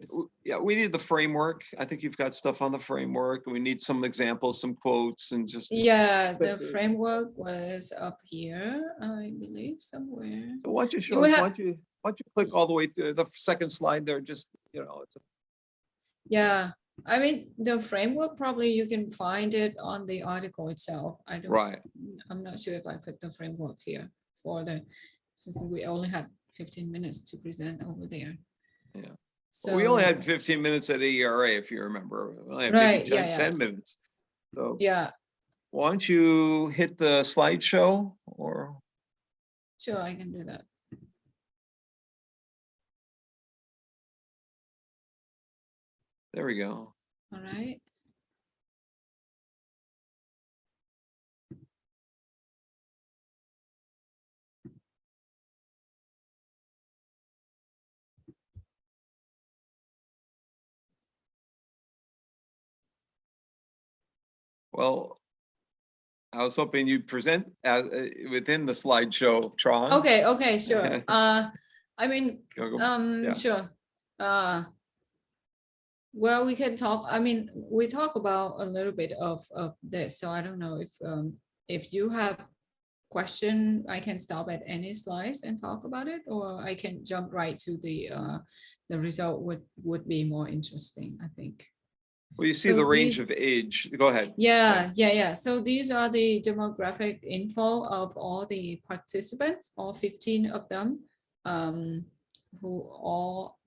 need the framework. I think you've got stuff on the framework, and we need some examples, some quotes, and just the framework was up here, I believe, somewhere. So why don't you show us? Why don't you click all the way through the second slide there? Just it's I mean, the framework, probably you can find it on the article itself. I'm not sure if I put the framework here since we only had 15 minutes to present over there. Yeah. So we only had 15 minutes at AERA, if you remember. We only had maybe 10 minutes. So why don't you hit the slideshow, or? Sure, I can do that. There we go. All right. Well, I was hoping you'd present within the slideshow, Trang. Okay, sure. I mean, sure. Well, we can talk. I mean, we talk about a little bit of this, so I don't know if you have question, I can stop at any slides and talk about it, or I can jump right to the result would be more interesting, I think. Well, you see the range of age. Go ahead. Yeah. So these are the demographic info of all the participants, all 15 of them, who all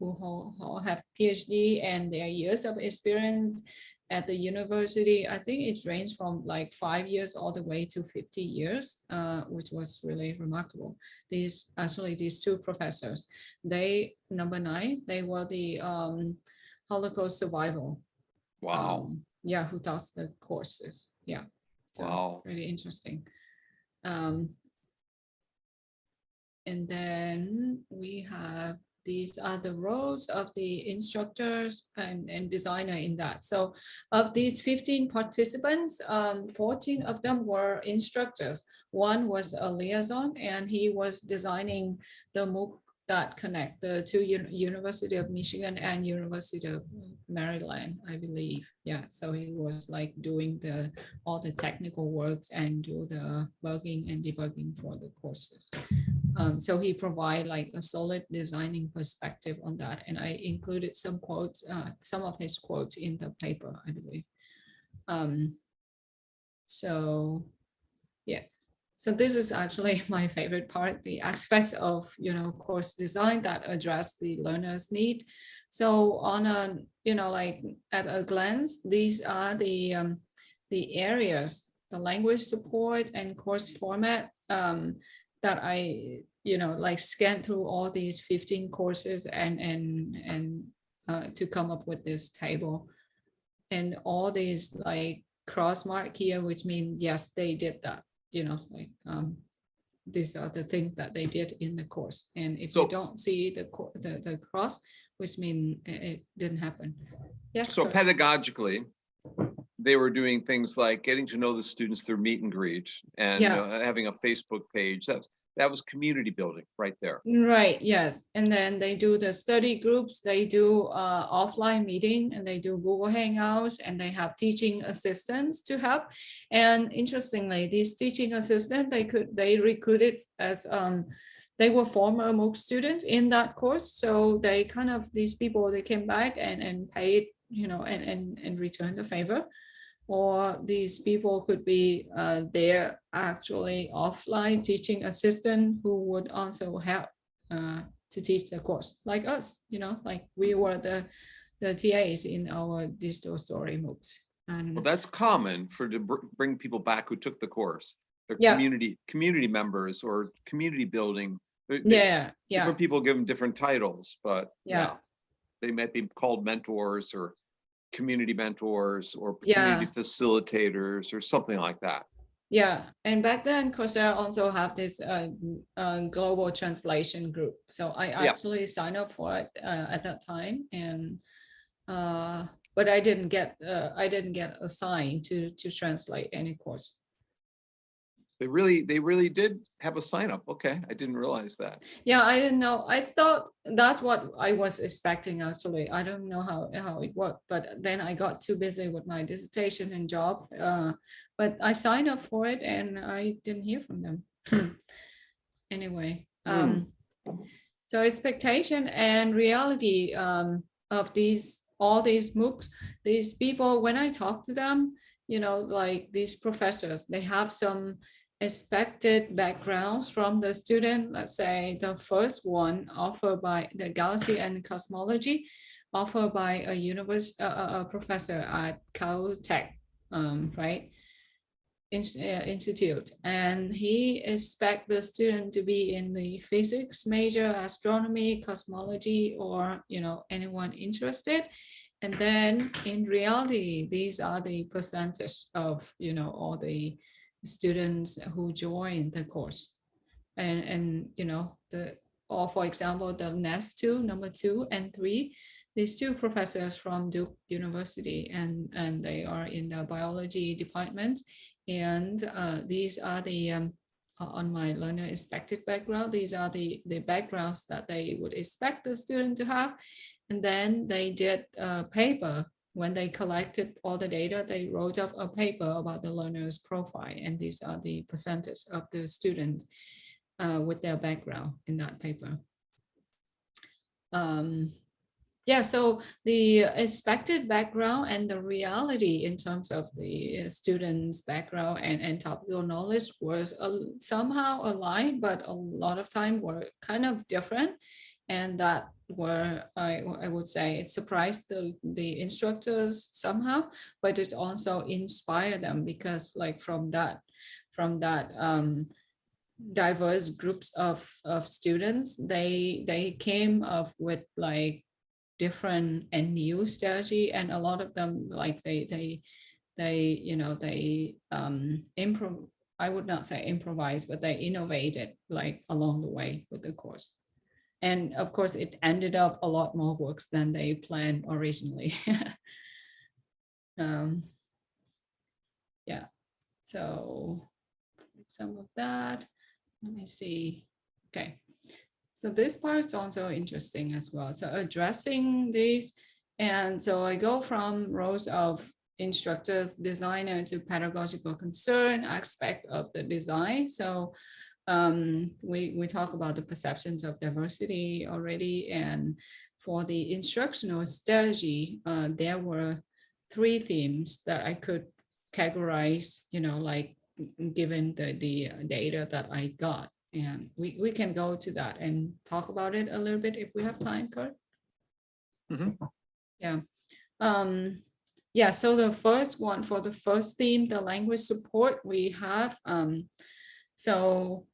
have PhD and their years of experience at the university. I think it ranged from like 5 years all the way to 50 years, which was really remarkable. These two professors, they, number 9, they were the Holocaust survival. Wow. Yeah, who taught the courses. Yeah. So Wow. really interesting. And then we have, these are the roles of the instructors and designer in that. So of these 15 participants, 14 of them were instructors. One was a liaison, and he was designing the MOOC that connect the two University of Michigan and University of Maryland, I believe. Yeah, so he was like doing all the technical works and do the bugging and debugging for the courses. So he provide like a solid designing perspective on that. And I included some quotes, some of his quotes in the paper, I believe. So yeah, so this is actually my favorite part, the aspects of, course design that address the learner's need. So on a, like at a glance, these are the areas, the language support and course format that I, like scan through all these 15 courses and to come up with this table. And all these like cross mark here, which mean yes, they did that, like these are the things that they did in the course. And if you don't see the cross, which mean it didn't happen. Yes. So pedagogically, they were doing things like getting to know the students through meet and greet and having a Facebook page. That was community building right there. Right, yes. And then they do the study groups, they do offline meeting, and they do Google Hangouts, and they have teaching assistants to help. And interestingly, these teaching assistants, they recruited as they were former MOOC students in that course. So they kind of, these people, they came back and paid, and returned the favor. Or these people could be there actually offline teaching assistant who would also help to teach the course, like us, like we were the TAs in our digital story MOOCs. And well, that's common to bring people back who took the course. They're community members or community building. Different people give them different titles, but they might be called mentors or community mentors or community facilitators or something like that. Yeah, and back then Coursera also have this global translation group. So I actually signed up for it at that time, and but I didn't get assigned to translate any course. They really did have a sign up. Okay, I didn't realize that. Yeah, I didn't know. I thought that's what I was expecting actually. I don't know how it worked, but then I got too busy with my dissertation and job. But I signed up for it and I didn't hear from them. Anyway, so expectation and reality of all these MOOCs, these people, when I talk to them, like these professors, they have some expected backgrounds from the student. Let's say the first one offered by the Galaxy and Cosmology, offered by a professor at Caltech, right? Institute, and he expects the student to be in the physics major, astronomy, cosmology, or anyone interested. And then in reality, these are the percentage of all the students who join the course, and or for example, the next two, number 2 and 3, these two professors from Duke University, and they are in the biology department. And these are the on my learner expected background, these are the backgrounds that they would expect the student to have. And then they did a paper. When they collected all the data, they wrote up a paper about the learner's profile, and these are the percentage of the student with their background in that paper. So the expected background and the reality in terms of the student's background and topical knowledge was somehow aligned, but a lot of time were kind of different. and that were, I would say, it surprised the instructors somehow, but it also inspired them, because like from that diverse groups of students, they came up with like different and new strategy, and a lot of them, like they improv. I would not say improvise, but they innovated like along the way with the course. And of course, it ended up a lot more works than they planned originally. Yeah, so some of that, let me see. Okay, so this part's also interesting as well. So addressing these, and so I go from roles of instructors, designer to pedagogical concern aspect of the design. So we talk about the perceptions of diversity already, and for the instructional strategy, there were 3 themes that I could categorize, like given the data that I got, and we can go to that and talk about it a little bit if we have time, Kurt. Yeah. Yeah, so the first one, for the first theme, the language support, we have so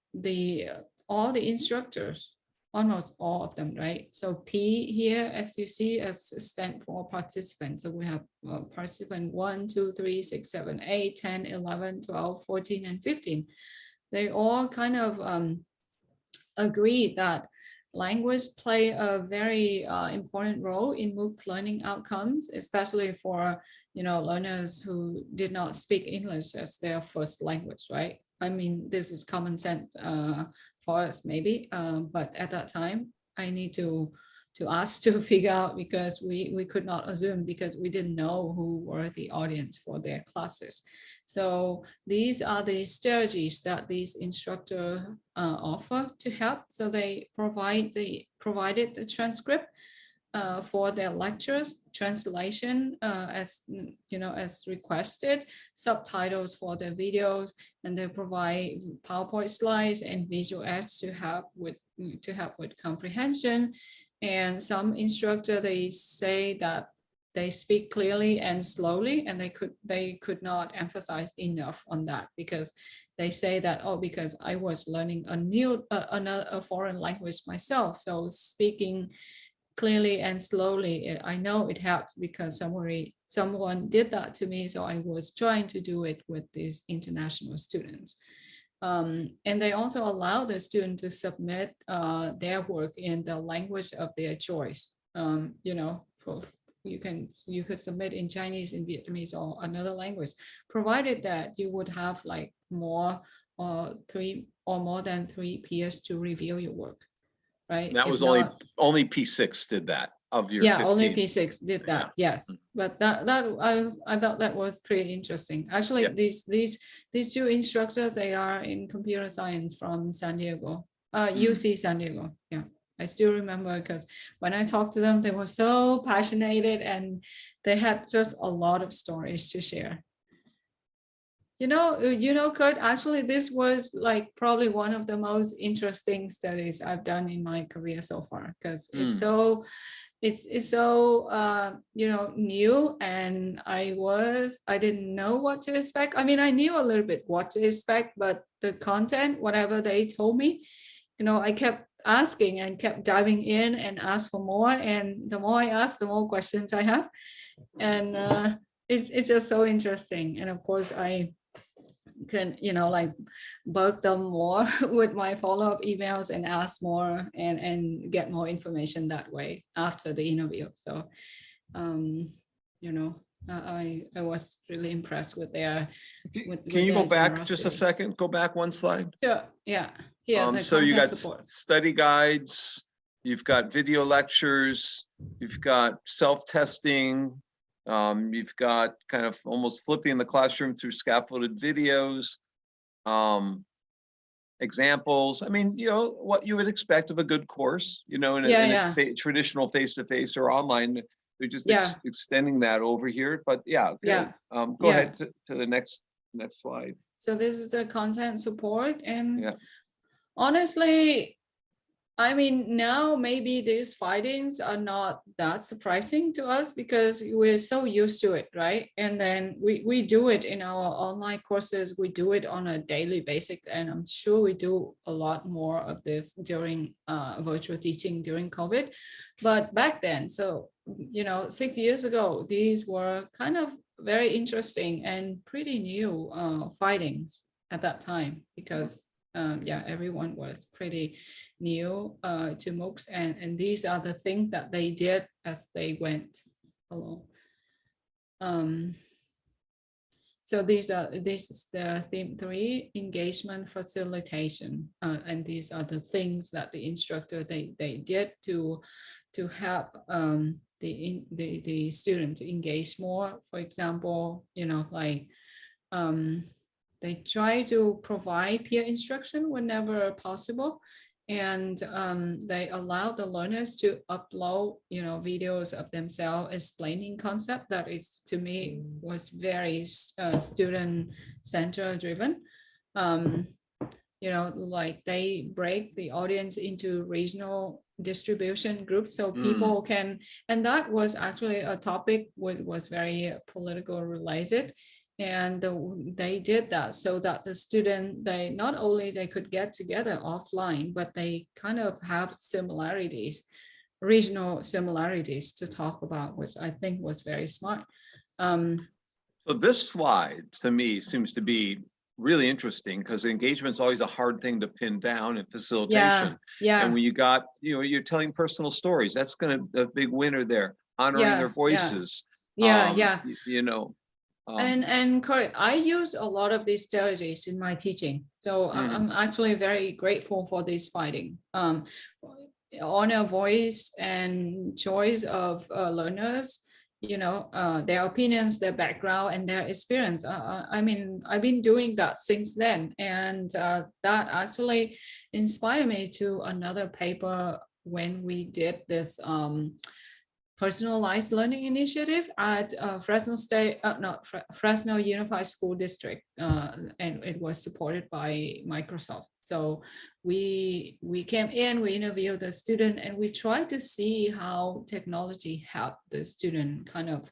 all the instructors, almost all of them, right? So P here, as you see, as stand for participants. So we have participant 1, 2, 3, 6, 7, 8, 10, 11, 12, 14, and 15. They all kind of agree that language play a very important role in MOOC learning outcomes, especially for learners who did not speak English as their first language, right? I mean, this is common sense for us maybe, but at that time I need to ask to figure out, because we could not assume, because we didn't know who were the audience for their classes. So these are the strategies that these instructors offer to help. So they provided the transcript for their lectures, translation as requested, subtitles for the videos, and they provide PowerPoint slides and visual aids to help with comprehension. And some instructors, they say that they speak clearly and slowly, and they could not emphasize enough on that, because they say that, oh, because I was learning a foreign language myself, so speaking clearly and slowly, I know it helps because someone did that to me, so I was trying to do it with these international students. And they also allow the student to submit their work in the language of their choice. You could submit in Chinese, in Vietnamese, or another language, provided that you would have like more or more than 3 peers to review your work, right? That was only P6 did that of your 15. Only P6 did that. Yeah. Yes, but I thought that was pretty interesting. Actually, these 2 instructors, they are in computer science from San Diego, UC San Diego. Yeah, I still remember, because when I talked to them, they were so passionate and they had just a lot of stories to share. Kurt, actually, this was like probably one of the most interesting studies I've done in my career so far, because it's so new, and I didn't know what to expect. I mean, I knew a little bit what to expect, but the content, whatever they told me, I kept asking and kept diving in and asked for more, and the more I asked, the more questions I have, and it's just so interesting. And of course, I can bug them more with my follow-up emails and ask more and get more information that way after the interview. So I was really impressed with their can you go back just a second, go back one slide? Sure. Yeah. So you got support. study guides, you've got video lectures, you've got self-testing, you've got kind of almost flipping the classroom through scaffolded videos, examples. I mean, what you would expect of a good course, in a traditional face-to-face or online. They're just extending that over here. But go ahead to the next slide. So this is the content support, and honestly, I mean, now maybe these findings are not that surprising to us because we're so used to it, right? And then we do it in our online courses, we do it on a daily basis, and I'm sure we do a lot more of this during virtual teaching during COVID. But back then, so, 6 years ago, these were kind of very interesting and pretty new findings at that time because everyone was pretty new to MOOCs, and these are the things that they did as they went along. So this is the theme 3, engagement facilitation, and these are the things that the instructor they did to help the student to engage more. For example, they try to provide peer instruction whenever possible, and they allow the learners to upload, videos of themselves explaining concept. That is, to me, was very student-centered driven. Like they break the audience into regional distribution groups so people can, and that was actually a topic which was very political related. And they did that so that the student, they not only they could get together offline, but they kind of have similarities, regional similarities to talk about, which I think was very smart. So this slide to me seems to be really interesting because engagement's always a hard thing to pin down in facilitation. And when you got, you're telling personal stories, that's gonna be a big winner there, honoring their voices. And correct, I use a lot of these strategies in my teaching, so I'm actually very grateful for this finding. Honor voice and choice of learners, their opinions, their background, and their experience. I mean, I've been doing that since then, and that actually inspired me to another paper when we did this personalized learning initiative at Fresno Unified School District, and it was supported by Microsoft. So we came in, we interviewed the student, and we tried to see how technology helped the student, to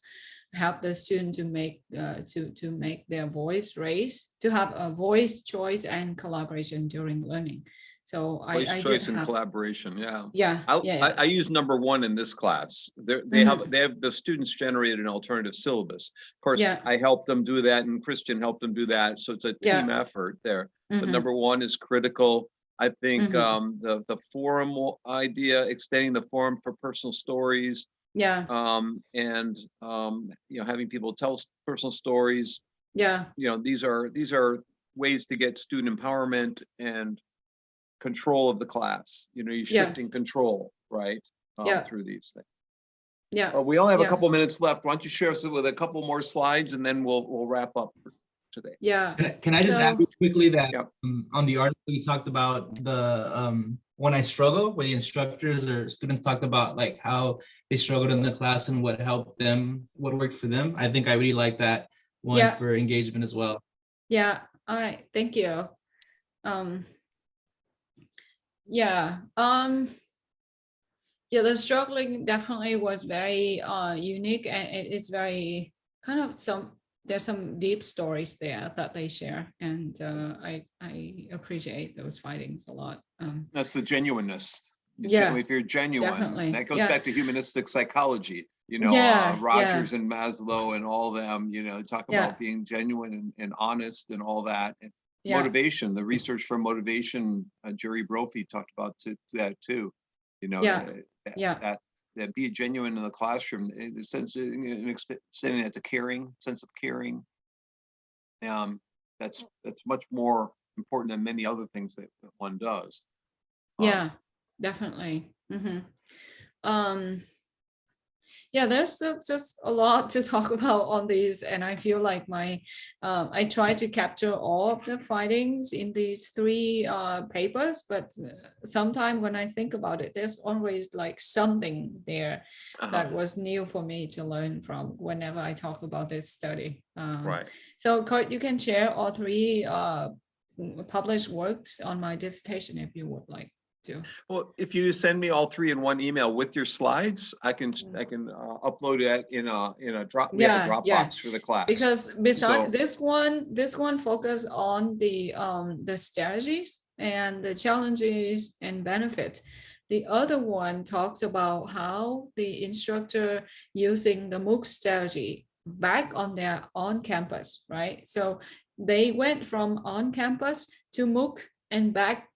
make to make their voice raise, to have a voice, choice, and collaboration during learning. So voice, choice, and collaboration. Yeah. I use number 1 in this class. They have the students generated an alternative syllabus. Of course, I helped them do that, and Christian helped them do that. So it's a team effort there. But number 1 is critical. I think the forum idea, extending the forum for personal stories. And having people tell personal stories. These are ways to get student empowerment and control of the class. You're shifting control, right? Through these things. We only have a couple minutes left. Why don't you share us with a couple more slides, and then we'll wrap up for today. Can I just add quickly that on the article you talked about the when I struggle, where the instructors or students talked about like how they struggled in the class and what helped them, what worked for them. I think I really like that one for engagement as well. All right, thank you. The struggling definitely was very unique, and it's very kind of there's some deep stories there that they share, and I appreciate those findings a lot. That's the genuineness. If you're genuine, definitely. That goes back to humanistic psychology. Rogers and Maslow and all them. Talk about being genuine and honest and all that. And motivation, the research for motivation, Jerry Brophy talked about that too. That be genuine in the classroom, in the sense of extending that to caring, sense of caring. That's much more important than many other things that one does. Definitely. There's just a lot to talk about on these, and I feel like I try to capture all of the findings in these 3 papers, but sometimes when I think about it, there's always like something there that was new for me to learn from whenever I talk about this study. So Kurt, you can share all 3 published works on my dissertation if you would like. too. Well, if you send me all three in one email with your slides, I can upload it in a drop. We have a Dropbox for the class. Because besides this one focus on the strategies and the challenges and benefit. The other one talks about how the instructor using the MOOC strategy back on their on-campus, right? So they went from on-campus to MOOC and back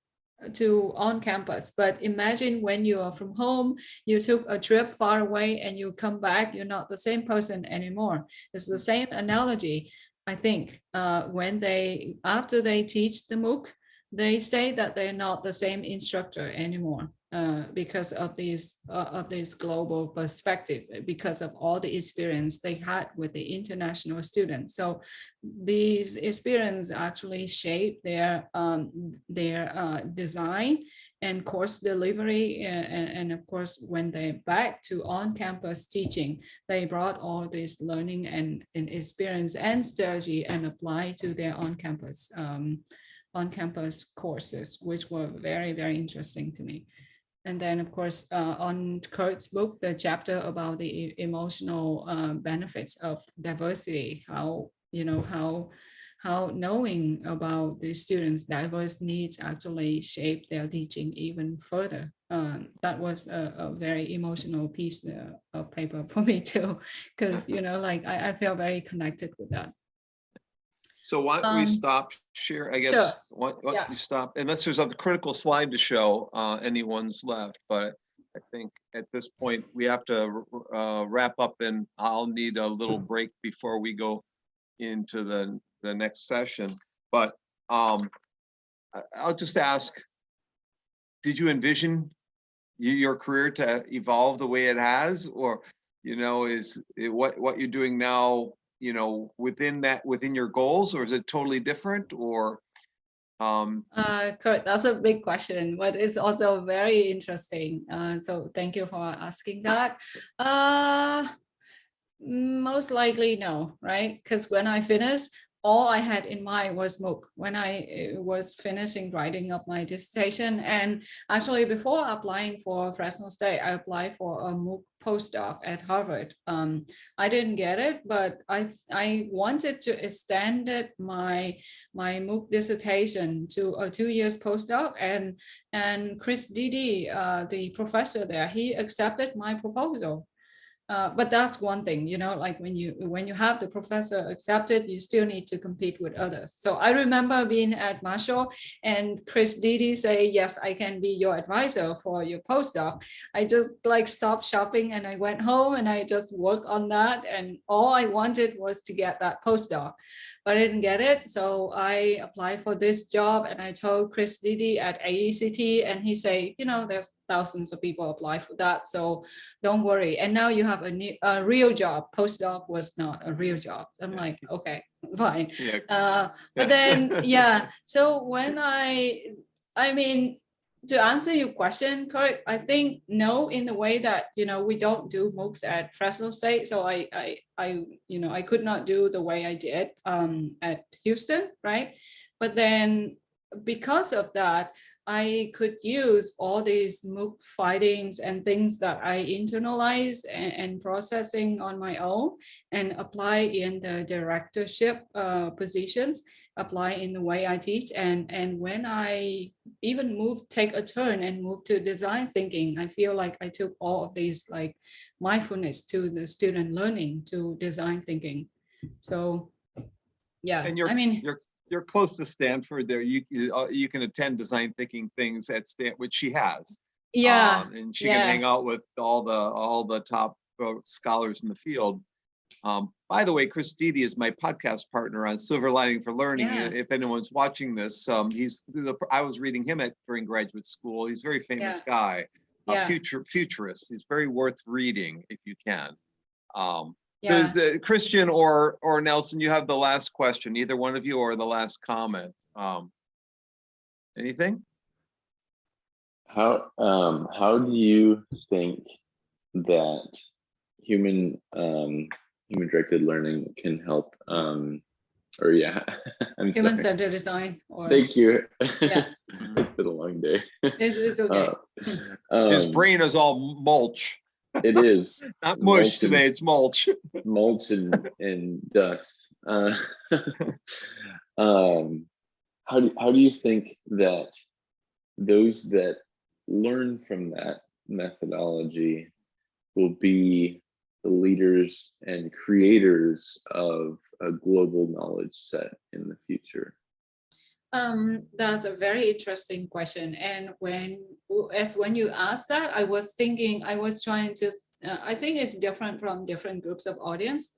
to on campus. But imagine when you are from home, you took a trip far away and you come back, you're not the same person anymore. It's the same analogy, I think, after they teach the MOOC, they say that they're not the same instructor anymore because of this global perspective, because of all the experience they had with the international students. So these experience actually shape their design and course delivery, and of course, when they're back to on-campus teaching, they brought all this learning and experience and strategy and apply to their on-campus courses, which were very, very interesting to me. And then, of course, on Kurt's book, the chapter about the emotional benefits of diversity, how knowing about the students' diverse needs actually shape their teaching even further. That was a very emotional piece of paper for me too, because I feel very connected with that. So why don't we stop share? I guess sure. why don't you stop, unless there's a critical slide to show anyone's left. But I think at this point we have to wrap up, and I'll need a little break before we go into the next session. But I'll just ask, did you envision your career to evolve the way it has, or is it what you're doing now within your goals, or is it totally different? Or Kurt, that's a big question, but it's also very interesting. So thank you for asking that. Most likely no, right? Because when I finished, all I had in mind was MOOC when I was finishing writing up my dissertation. And actually, before applying for Fresno State, I applied for a MOOC postdoc at Harvard. I didn't get it, but I wanted to extend my MOOC dissertation to a 2 years postdoc, and Chris Didi, the professor there, he accepted my proposal. But that's one thing, like when you have the professor accepted, you still need to compete with others. So I remember being at Marshall and Chris Didi say, yes, I can be your advisor for your postdoc. I just stopped shopping and I went home and I just worked on that. And all I wanted was to get that postdoc, but I didn't get it. So I applied for this job and I told Chris Didi at AECT, and he said, there's thousands of people apply for that, so don't worry. And now you have a real job. Postdoc was not a real job. I'm like, okay, fine. But then, so when I mean, to answer your question, Kurt, I think no, in the way that, we don't do MOOCs at Fresno State. So I could not do the way I did at Houston, right? But then because of that, I could use all these MOOC findings and things that I internalize and processing on my own and apply in the directorship positions, apply in the way I teach. And when I even take a turn and move to design thinking, I feel like I took all of these mindfulness to the student learning to design thinking. So and you're close to Stanford there. You can attend design thinking things at Stanford, which she has. And she can hang out with all the top scholars in the field. By the way, Chris Didi is my podcast partner on Silver Lining for Learning. If anyone's watching this, I was reading him during graduate school. He's a very famous guy, a futurist. He's very worth reading if you can. Christian or Nelson, you have the last question, either one of you, or the last comment. Anything? How do you think that human directed learning can help? I'm Human-centered design. Thank you. It's been a long day. It's okay. His brain is all mulch. It is. Not mush today, it's mulch. Mulch and dust. How do you think that those that learn from that methodology will be the leaders and creators of a global knowledge set in the future? That's a very interesting question. And when you asked that, I was trying to, I think it's different from different groups of audience.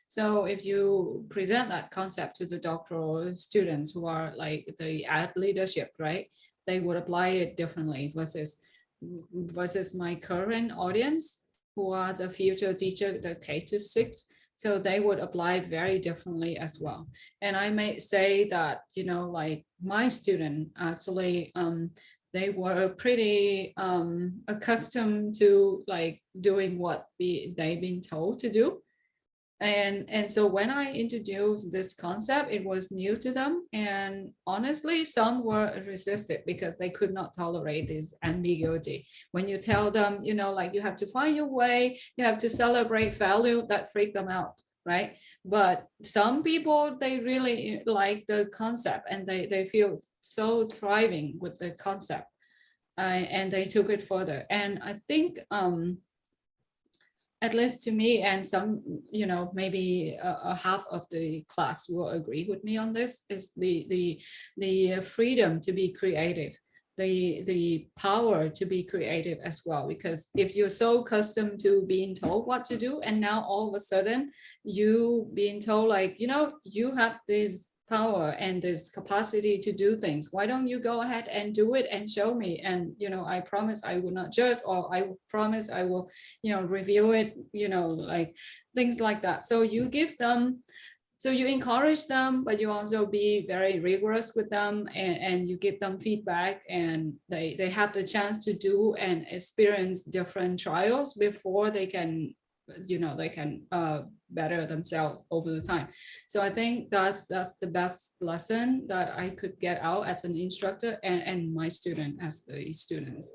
So if you present that concept to the doctoral students who are like the ad leadership, right, they would apply it differently versus my current audience who are the future teacher, the K-6. So they would apply very differently as well. And I may say that, like my student actually, they were pretty accustomed to like doing what they've been told to do. And so when I introduced this concept, it was new to them. And honestly, some were resistant because they could not tolerate this ambiguity. When you tell them, like you have to find your way, you have to celebrate value, that freaked them out, right? But some people, they really like the concept and they feel so thriving with the concept. And they took it further. And I think, at least to me, and some, maybe a half of the class will agree with me on this, is the freedom to be creative, the power to be creative as well. Because if you're so accustomed to being told what to do, and now all of a sudden you being told like, you have this power and this capacity to do things, why don't you go ahead and do it and show me? And I promise I will not judge, or I promise I will review it, like things like that. So you give them, so you encourage them, but you also be very rigorous with them, and you give them feedback, and they have the chance to do and experience different trials before they can better themselves over the time. So I think that's the best lesson that I could get out as an instructor, and my student as the students.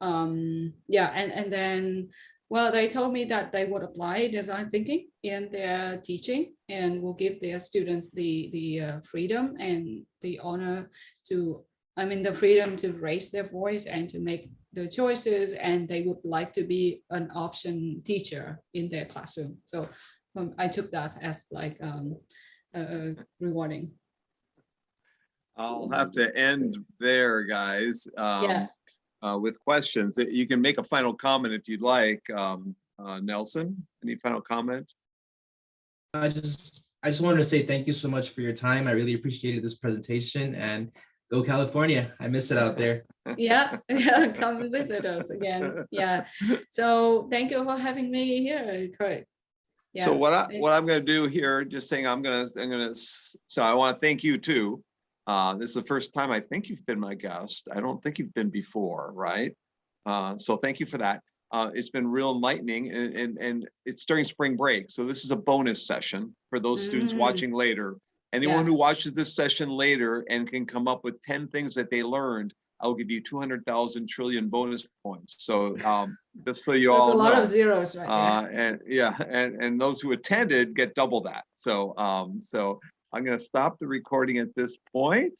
And then, well, they told me that they would apply design thinking in their teaching, and will give their students the freedom and the honor to, the freedom to raise their voice and to make the choices, and they would like to be an option teacher in their classroom. So I took that as like rewarding. I'll have to end there, guys. With questions. You can make a final comment if you'd like. Nelson, any final comment? I just wanted to say thank you so much for your time. I really appreciated this presentation, and go California. I miss it out there. Yeah, come visit us again. Yeah. So thank you for having me here, Kurt. Yeah. So what I'm going to do here, just saying, so I want to thank you too. This is the first time I think you've been my guest. I don't think you've been before, right? So thank you for that. It's been real enlightening, and it's during spring break. So this is a bonus session for those students watching later. Anyone who watches this session later and can come up with 10 things that they learned, I'll give you 200,000 trillion bonus points. So just so you all know. There's a lot of zeros right there. And those who attended get double that. So so I'm going to stop the recording at this point.